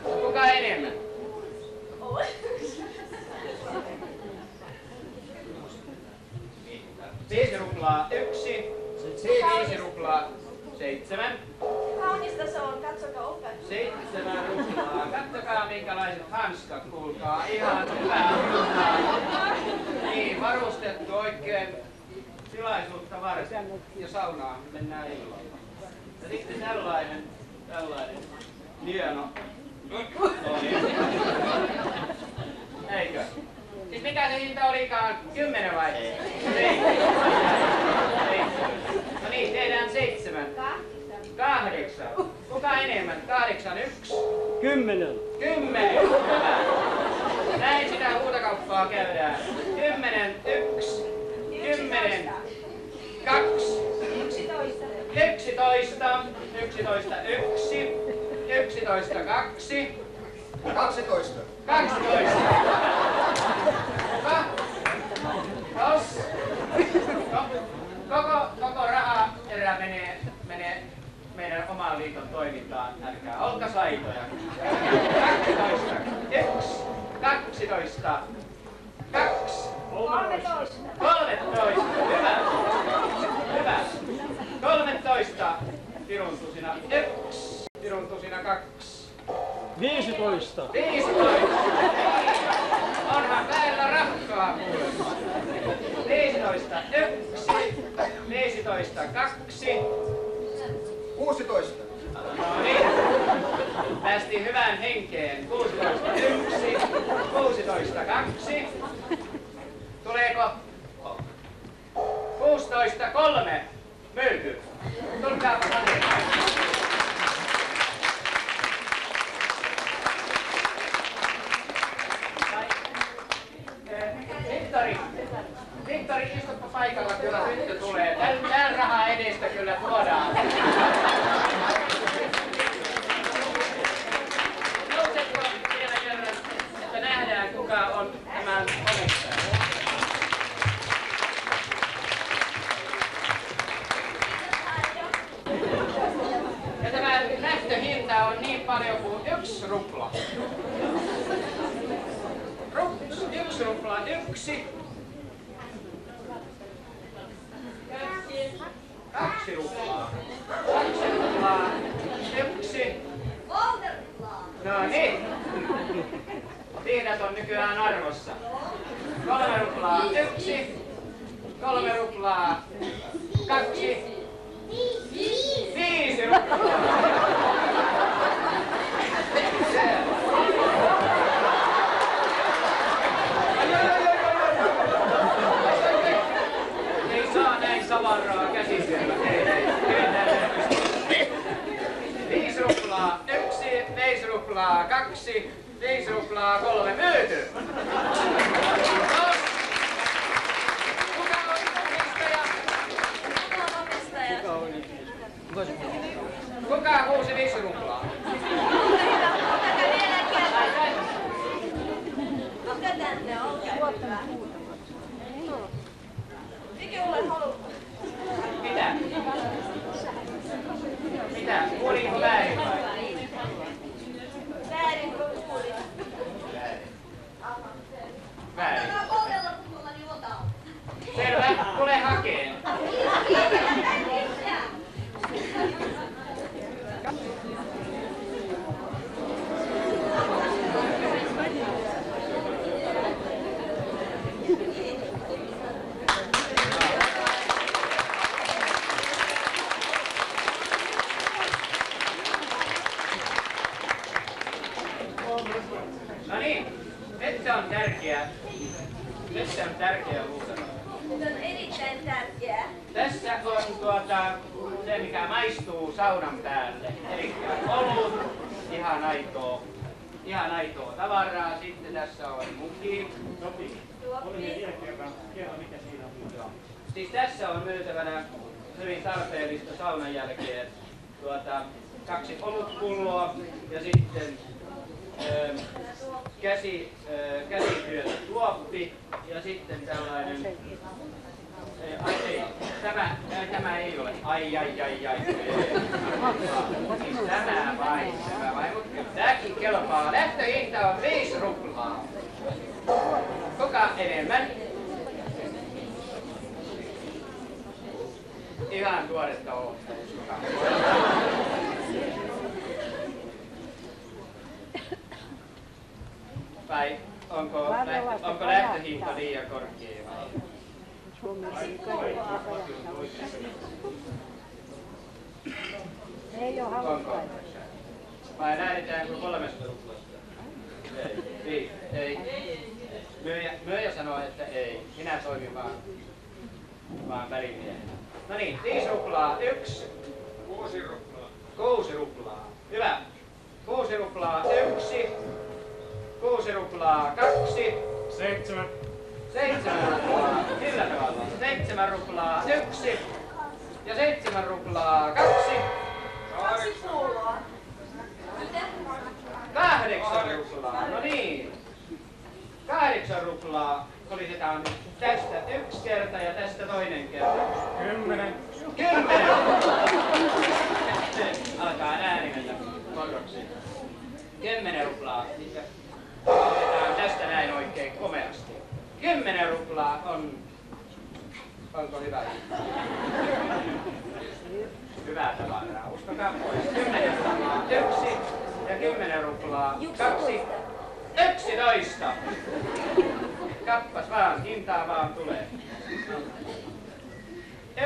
H: Kuka enemmän? 5 ruplaa 1. 5 ruplaa 7.
I: Kaunista se on, katsokaa olkaa.
H: 7 ruplaa. Katsokaa minkälaiset hanskat, kuulkaa. Ihan hyvää. Niin, varustettu oikein tilaisuutta varten. Ja saunaan mennään illalla. Ja sitten tällainen hieno. Eikö? Siis mikä se hinta olikaan? 10 vai? Ei. No niin, tehdään 7. 8. Kuka enemmän? 8, 1.
F: 10.
H: 10. Hyvä. Näin sitä huutokauppaa käydään. 10, 1. 10, 2. 11. 11, 1. 11, 2.
D: 12.
H: 12. Koko rahaerä menee meidän oman liiton toimintaan. Älkää olka saitoja. 12. 1. 12. 2. 13. 13. Hyvä. Hyvä. 13. Piruntusina 1. Piruntusina 2.
F: 15.
H: 15. Onhan väellä rakkaa kuulemma. 15. 1. 15. 2.
D: 16.
H: No niin. Päästiin hyvään henkeen. 16. 1. 16. 2. Tuleeko? 16. 3. Myyty. Tulkaapa hanemaan. Viktori, istuppa paikalla, kyllä tyttö tulee. Tän rahaa edestä kyllä tuodaan. Nousetko vielä kerran, että nähdään kuka on tämän omistaja. Ja tämä lähtöhinta on niin paljon kuin 1 rupla. 1 rupla 1. 2 ruplaa. 2 ruplaa. 1.
I: 3 ruplaa.
H: No niin. Tiinat on nykyään arvossa. 3 ruplaa. 1. 3 ruplaa, 2, 5 ruplaa. Ei saa näin savaraa käsisyömä. Ei. 5 ruplaa, 1, 5 ruplaa, 2, 5 ruplaa, 3, myyty! Kuka on omistaja? Kuka huusi 5 ruplaa?
I: Tulkaa tänne, olkaa hyvä. Mikä olet halunnut?
H: Mitä? Mitä? Kuulinko väärin vai?
I: Väärin kuin kuulin.
H: Väärin.
A: Anna kohdella kunnolla, niin ota.
H: Selvä, tule hakeen. No niin, nyt se on tärkeä. Nyt se on tärkeä luutana.
I: Se on erittäin tärkeää.
H: Tässä on se, mikä maistuu saunan päälle. Eli olut, ihan aitoa tavaraa. Sitten tässä on muki. Siis tässä on myytävänä hyvin tarpeellista saunan jälkeen 2 olutpulloa ja sitten käsityötä tuoppi ja sitten tällainen. Tämä ei ole. Ai. Siis tämä vai, mutta kyllä tämäkin kelpaa. Lähtöhinta on 5 ruplaa. Kuka enemmän? Ihan tuoretta olutta. Vai onko lähtöhinta liian korkea?
G: Ei ole halukkaita.
H: Vai lähdetäänkö 3 ruplasta? Ei. Myyjä sanoo, että ei. Minä toimin vaan välimiehenä. No niin, 5 ruplaa, 1.
C: 6 ruplaa.
H: 6 ruplaa. Hyvä. 6 ruplaa, 1. 6 ruplaa, 2.
C: 7.
H: 7 ruplaa. Sillä tavalla. 7 ruplaa, 1. Ja 7 ruplaa, 2.
I: 2 pulloa.
H: 8 ruplaa. No niin. 8 ruplaa. Kolitetaan nyt tästä 1 kerta ja tästä toinen kerta.
C: 10.
H: 10! Alkaa ääni mennä korroksiin. 10 ruplaa. Otetaan tästä näin oikein komeasti. 10 ruplaa on... Onko hyvä? Hyvää tavaraa. Uskokaa pois. 10 ruplaa 1 ja 10 ruplaa 2. 11! Kappas vaan, hintaa vaan tulee.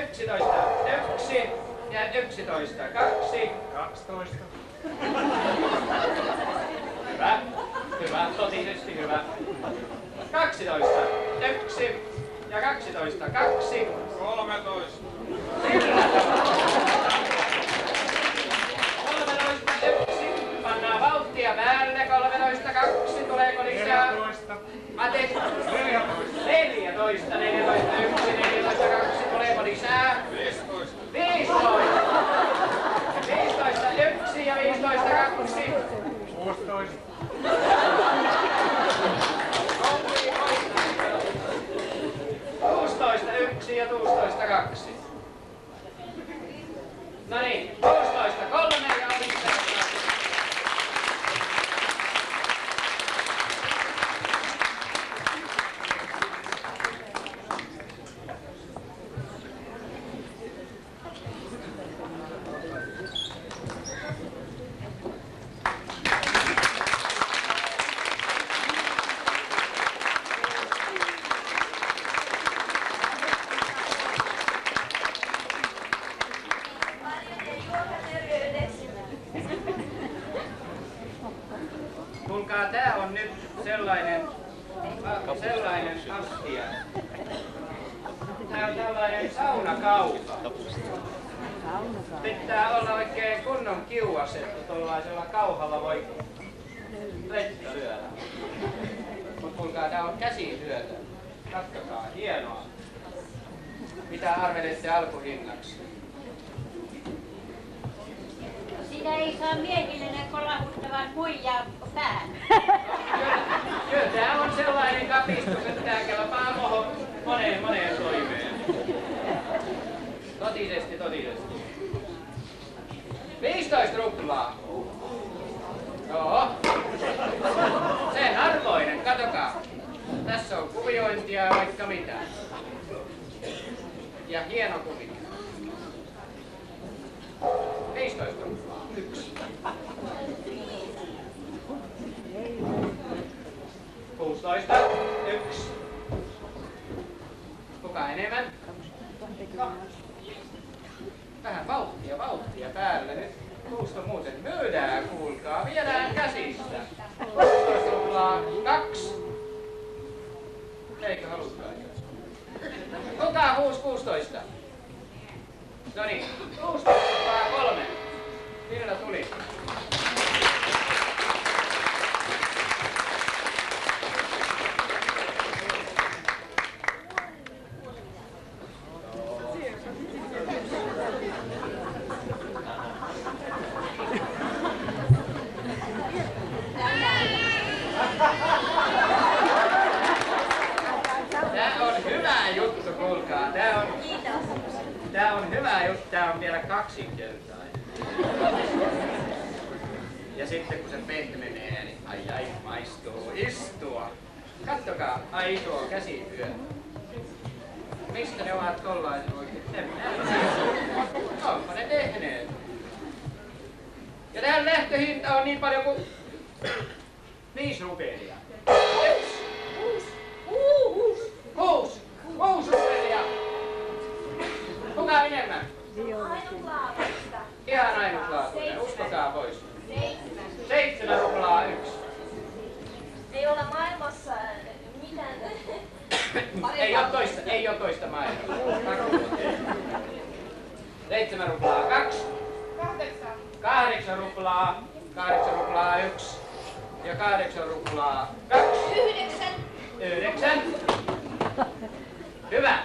H: 11, 1 ja 11, 2.
C: 12.
H: Hyvä, totisesti hyvä. 12, 1 ja 12, 2.
C: 13.
H: Sillä tavalla. 13, 1. Pannaan vauhtia päälle. 13, 2. Tuleeko lisää?
C: 14.
H: Anteeksi.
C: 14.
H: 14, 14, 1, 14, 2. Tuleeko lisää?
C: 15.
H: 15. 15, 1 ja 15, 2.
C: 16.
H: 16, 1 ja 16, 2. No niin, 16, 3 ja 15. sellainen astia. Tää on tällainen saunakauha. Pitää olla oikein kunnon kiuas, että tuollaisella kauhalla voi vettä lyödä. Mut kuulkaa, tää on käsityötä. Katsokaa, hienoa. Mitä arvelette alkuhinnaksi?
J: Sitä ei saa miehille ne kolahuttavat muijaa päähän.
H: Kyllä tää on sellainen kapistus, että tää kelpaa moneen toimeen. Totisesti. 15 ruplaa. Joo. Sen arvoinen, katokaa. Tässä on kuviointia ja vaikka mitä. Ja hieno kuvio. 15 ruplaa. 1. 16. 1. Kuka enemmän? 2. Vähän vauhtia päälle nyt. Kuusto muuten myydään, kuulkaa. Viedään käsistä. 16 ruplaa. 2. Eikö halutkaan? Kuka huusi 16? Noniin. 16 ruplaa 3. Millä tuli? Tää on hyvä juttu, tää on vielä kaksinkertainen. Ja sitten kun se pehmenee, niin ai maistuu istua. Kattokaa, ai tuo käsityö. Mistä ne ovat tollaisen oikein? Onko ne tehneet? Ja tähän lähtöhinta on niin paljon kuin 5 rupelia. 6 rupelia. Kuka enemmän?
I: Ainutlaatuista.
H: Ihan ainutlaatuinen, uskokaa pois. 7 ruplaa 1.
I: Ei ole maailmassa mitään.
H: Ei oo toista maailmaa. 7 ruplaa 2. 8 ruplaa 1. Ja 8 ruplaa 2. 9. Hyvä.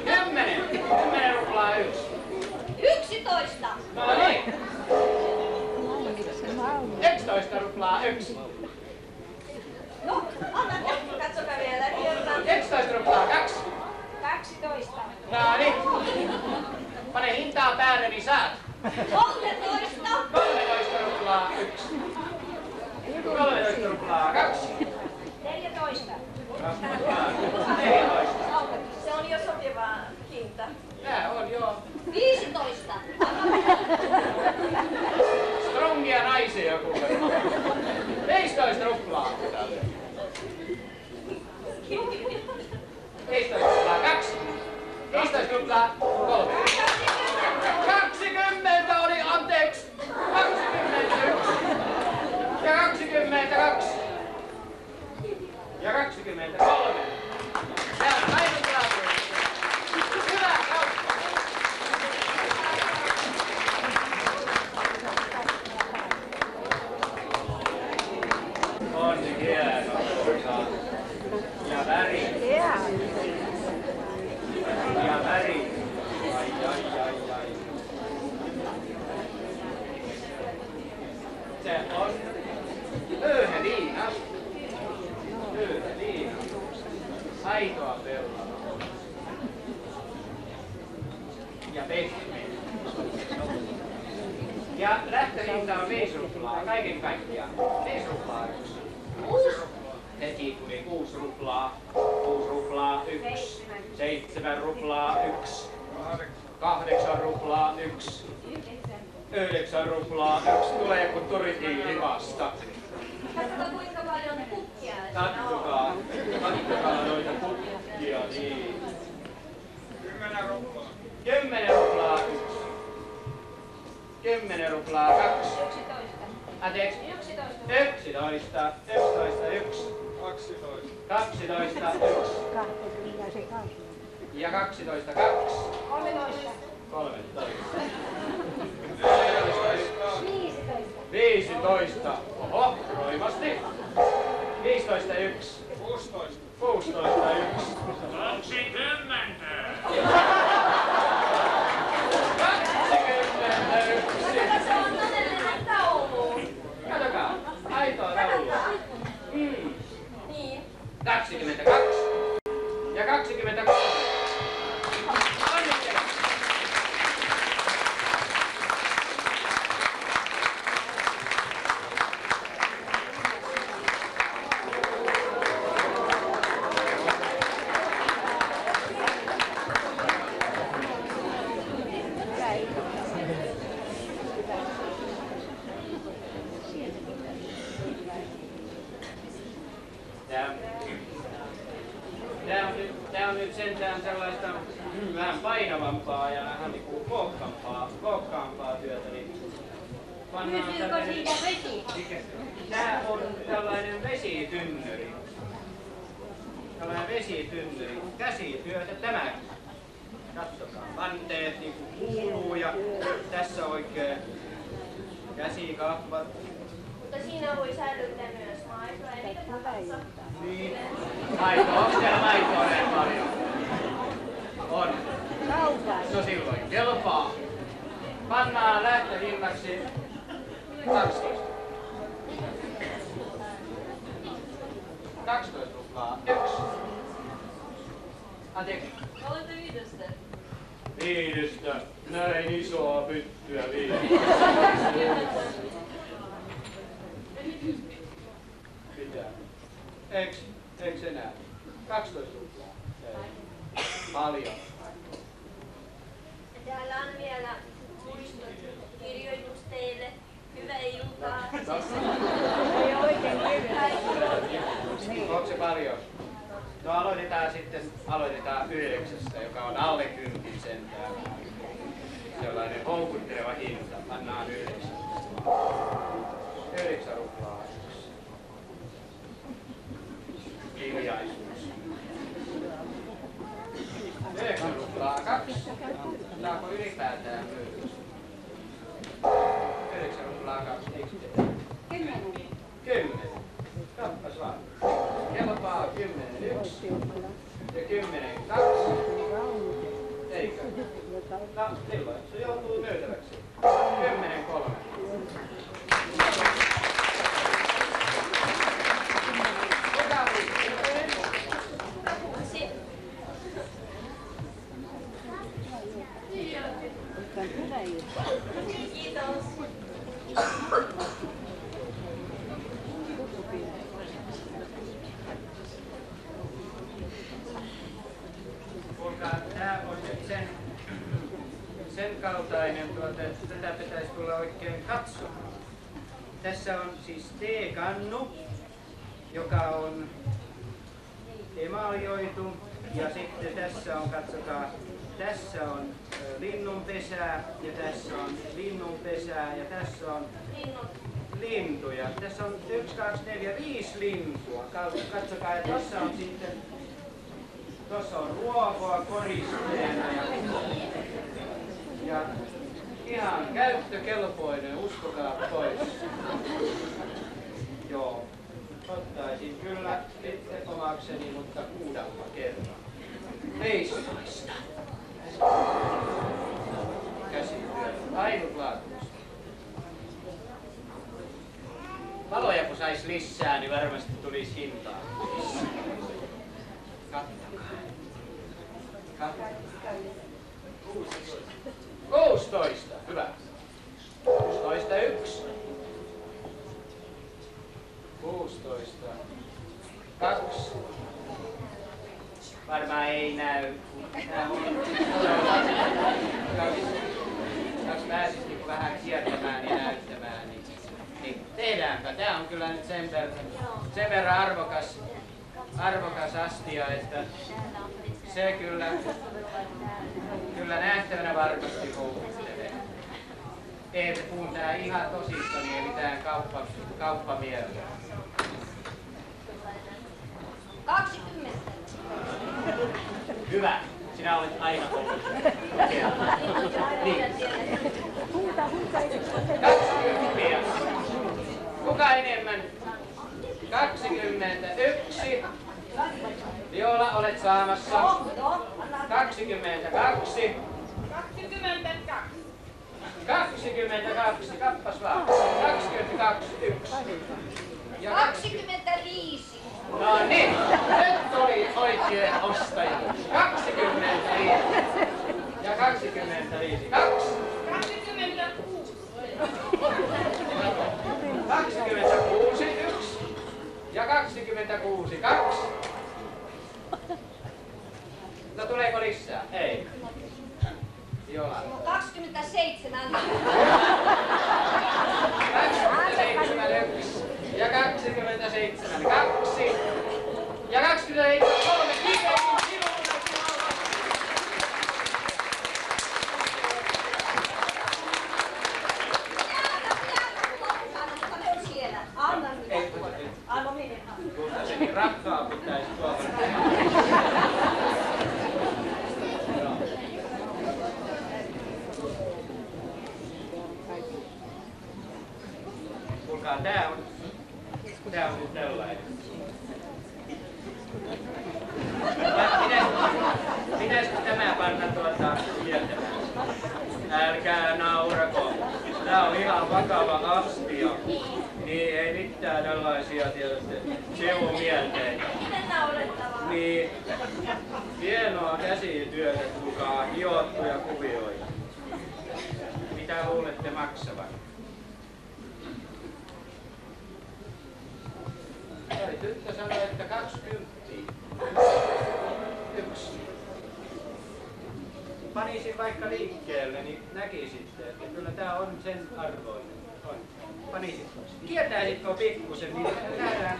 H: 10 ruplaa 1.
A: 11.
H: No niin. 11 ruplaa 1.
A: No, anna katsokaa vielä.
H: 11 ruplaa 2.
A: 12.
H: No niin. Pane hintaa päälle, niin saat.
A: 13.
H: 13 ruplaa 1. 13 ruplaa 2.
A: 14.
H: 14.
I: Se on jo sopiva hinta.
H: Tää on joo.
A: 15.
H: Strongia naisia kuule. 15 ruplaa. 15 ruplaa 2. 15 ruplaa 3. 20 oli, anteeksi. 21. Ja 22. Ja 23. Tää on ainutlaatuinen. Hyvä kauppa. On hieno. Ja väri. Ja väri. Ai. Se on höyheliina. Aitoa pellava. Ja pehmeä. Ja lähtöhinta on 5 ruplaa, kaiken kaikkiaan. 5 ruplaa 1. Heti tuli 6 ruplaa. 6 ruplaa 1. 7 ruplaa 1. 8 ruplaa 1. 9 ruplaa 1. Tulee kun turitiin livasta.
A: Katsotaan kuinka paljon kukkia.
H: Katsokaa noita kukkia, niin. 10 ruplaa. 10 ruplaa 1. 10 ruplaa 2.
A: 11.
H: Anteeksi.
A: 11.
H: 11. 11, 1.
C: 12.
H: 12, 1. Ja 12, 2. 13. 15. Oho, roimasti. 15, 1.
C: 16.
H: 16, 1.
C: 20.
H: 21.
A: Se on todellinen taulu.
H: Katsokaa, aitoa taulua.
A: Niin.
H: 22 ja 23. Onnittelen. Tää on nyt sentään sellaista vähän painavampaa ja vähän niinku kookkaampaa työtä. Niin
J: Pysyykö siinä vesi?
H: Tää on tällainen vesitynnyri. Tällainen vesitynnyri. Käsityötä tämäkin. Katsokaa, vanteet niinku kuuluu ja tässä oikein käsikahvat.
I: Mutta siinä voi säilyttää myös maitoa ja niitä tahansa.
H: Niin. Maitoa, onko siellä maitoa näin paljon? On. No silloin kelpaa. Pannaan lähtöhinnaksi 12. 12 ruplaa. 1. Anteeksi.
A: Olette 5.
H: 5. Näin isoa pyttyä 5. Mitä? Eiks enää? 12 ruplaa. Paljon.
I: Ja täällä on vielä muistot, kirjoitus teille. Hyvää iltaa.
H: Onko se paljon? No aloitetaan 9, joka on alle 10 sentään. Sellainen houkutteleva hinta. Pannaan 9. 9 ruplaa. Hiljaisuus. 9 ruplaa 2. Saako ylipäätään myydä? 9 ruplaa 2. 10. Kappas vaan. Kelpaa 10, 1 ja 10, 2. Eikö? No, silloin se joutuu myytäväksi. 10, 3. Kuka
I: Kuusi. Kiitos.
H: Kuulkaa, tää on nyt sen kaltainen, että tätä pitäisi tulla oikein katsomaan. Tässä on siis teekannu, joka on emaljoitu, ja sitten tässä on, katsokaa, tässä on linnunpesää, ja tässä on linnunpesää, ja tässä on lintuja. Tässä on 1, 2, 4, 5 lintua. Katsokaa, ja tuossa on sitten, tuossa on ruokoa koristeena ja ihan käyttökelpoinen, uskokaa pois. Joo, ottaisin kyllä itse omakseni, mutta 6 kerran. 15. Käsityötä, ainutlaatuista. Valoja kun sais lisää, niin varmasti tulisi hintaa. Katsokaa. 16, hyvä. 16, 1. 16, 2. Varmaan ei näy. Jos pääsis niinku vähän kiertämään ja näyttämään, niin tehdäänpä. Tää on kyllä nyt sen verran arvokas astia, että se kyllä nähtävänä varmasti houkuttelee. Ei se puhun tää ihan tosissani, eli tää kauppamieltä. Hyvä. Sinä olet aina ollut. Niin. 20. Kuka enemmän? 21. Viola olet saamassa. 22. 22. Kappas vaan. 22. 1. Ja
A: 25.
H: No niin, nyt oli oikea ostaja. 25. Ja 25. 2.
I: 26.
H: 26. 1. Ja 26. 2. No tuleeko lisää? Ei. Viola.
A: 27.
H: 27. 1. Ja 27. 2. Ja 27. 3. Kiitos sinulle.
A: Anna nyt. Anna minä.
H: Mutta se niin rakkaa pitäisi tuolla. Kuulkaa, tää on nyt tällainen. Pitäisikö tämä panna kiertämään? Älkää naurako. Tää on ihan vakava astia. Niin ei mitään tällaisia tietysti sivumielteitä.
I: Miten naurettavaa?
H: Niin hienoa käsityötä, kuulkaa, hiottuja kuvioita. Mitä luulette maksavan? Toi tyttö sanoi, että 20. 1. Panisin vaikka liikkeelle, niin näkisitte, että kyllä tää on sen arvoinen. On. Panisit. Kiertäisitkö pikkusen, niin nähdään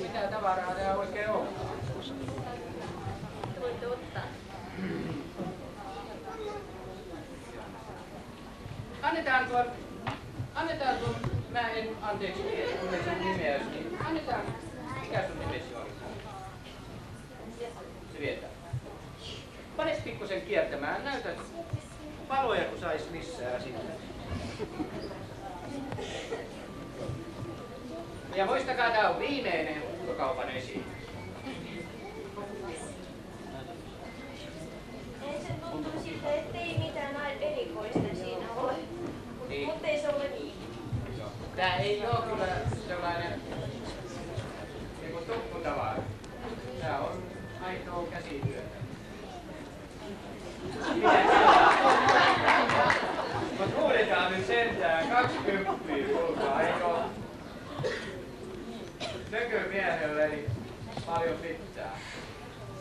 H: mitä tavaraa tää oikein on.
I: Voitte ottaa.
H: Annetaan tuon, mä en anteeksi tunne sun nimeäsi, niin annetaan, mikä sun nimesi on? Se vietää. Panes pikkusen kiertämään, näytä valoja kun sais lisää sitten. Ja muistakaa, tää on viimeinen huutokaupan esiin.
I: Ensin tuntui siltä, ettei mitään erikoista siinä ole.
H: Niin.
I: Mutta ei se ole niin.
H: Tää ei oo kyllä sellainen niinku tukkutavara. Tää on aitoa käsityötä. Mut huudetaan nyt sentään 20 kulkaa, eikö oo? Nökömiehelleni paljon pitää.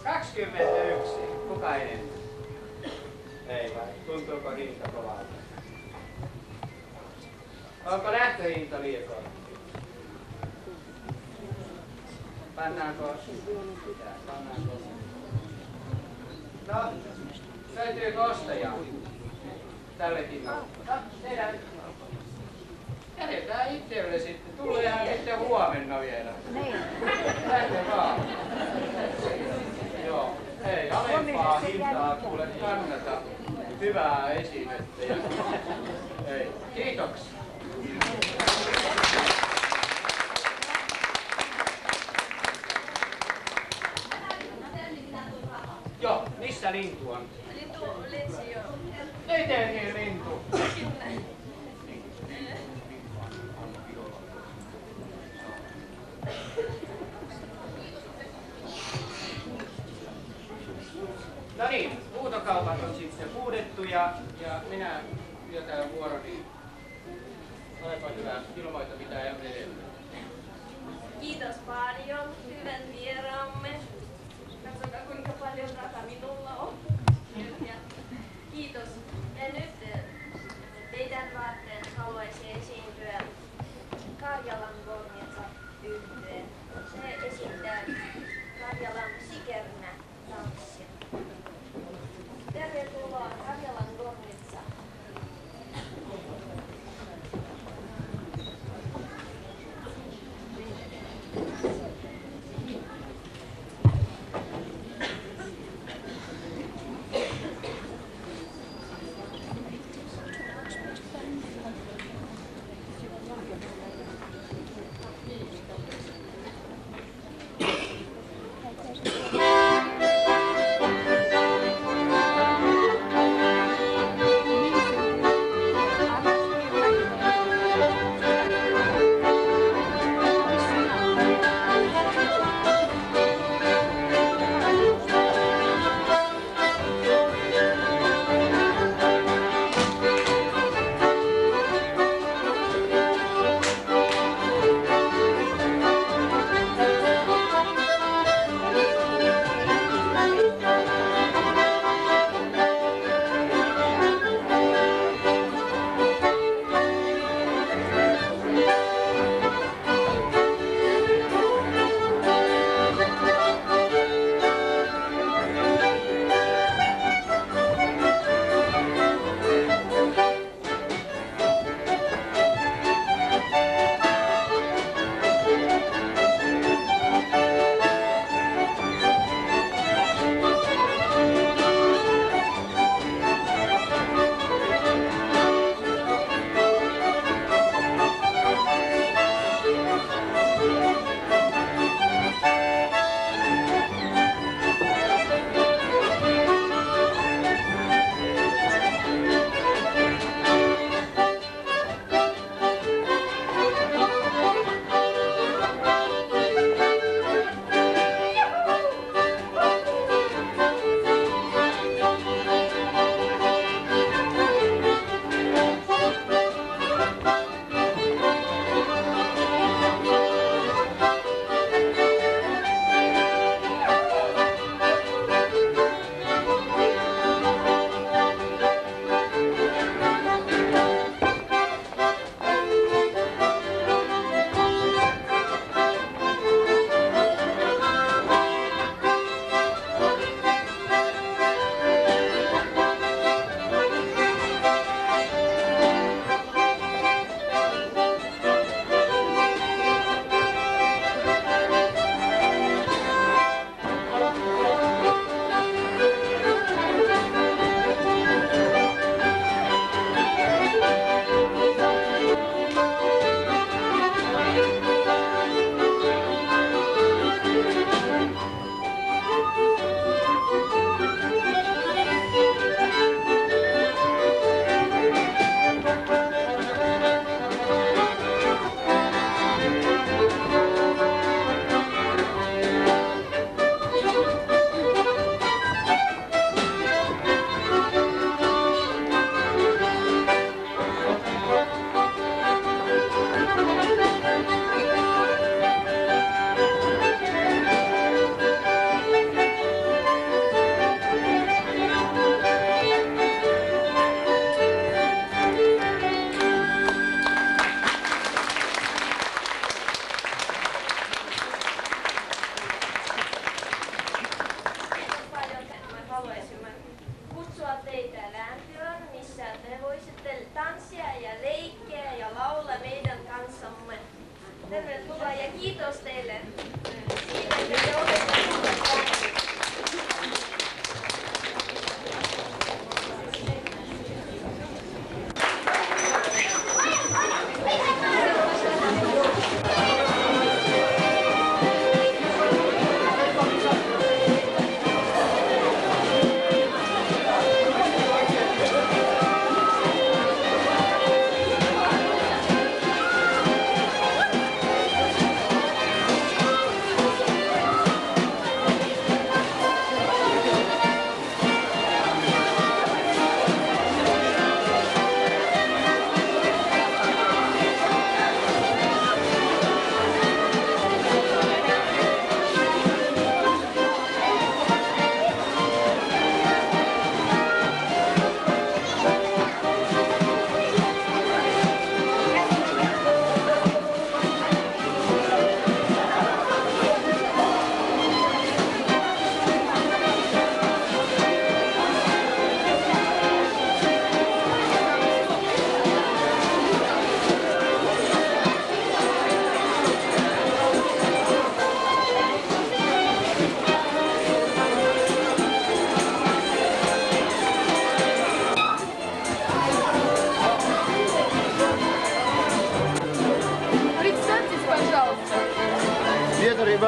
H: 21. Kuka enemmän? Ei vai? Tuntuuko hinta kovalta? Onko lähtöhinta liikaa? Pannaanko? No, löytyykö ostajaa tälle hinnalle? No, tehdään. Jätetään itselle sitten. Tuleehan sitten huomenna vielä. Lähde vaan. Joo. Ei alempaa hintaa kuule kannata. Hyvää esinettä. Ei. Kiitoksia. Joo, missä lintu on?
I: Lintu lensi jo.
H: Ei tee niin lintu. No niin, huutokaupat on sitten huudettu ja minä jätän vuoroni. Olepa hyvä, ilmoita mitä ei ole edelleen.
I: Kiitos paljon, hyvän vieraamme. Katsokaa kuinka paljon rahaa minulla on. Ja kiitos. Ja nyt teidän varten haluaisin esiintyä Karjalan Gornitsa -yhtyeen. Se esittää Karjalan Sikernä-tanssia. Tervetuloa Karjalan Gornitsa.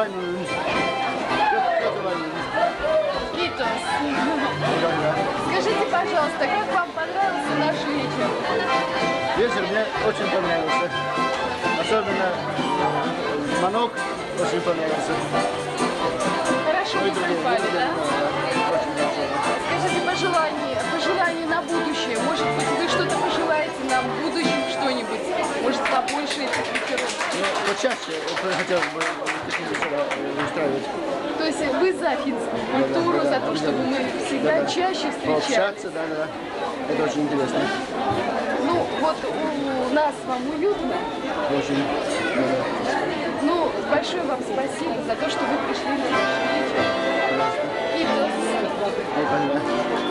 K: Vainionen. Петр Vainionen.
E: Китос. Скажите, пожалуйста, как вам понравился наш вечер?
K: Вечер мне очень понравился. Особенно звонок очень понравился.
E: Хорошо выступали, да? Скажите пожелания на будущее. Может быть, вы что-то пожелаете нам в будущем, что-нибудь? Может, побольше этих вечеров?
K: Ну, почаще хотелось бы такие вечера устраивать.
E: То есть вы за финскую культуру, за то, чтобы мы всегда чаще встречались?
K: Пообщаться, да. Это очень интересно.
E: Ну, вот у нас вам уютно?
K: Очень.
E: Ну, большое вам спасибо за то, что вы пришли на наш вечер. И до свидания.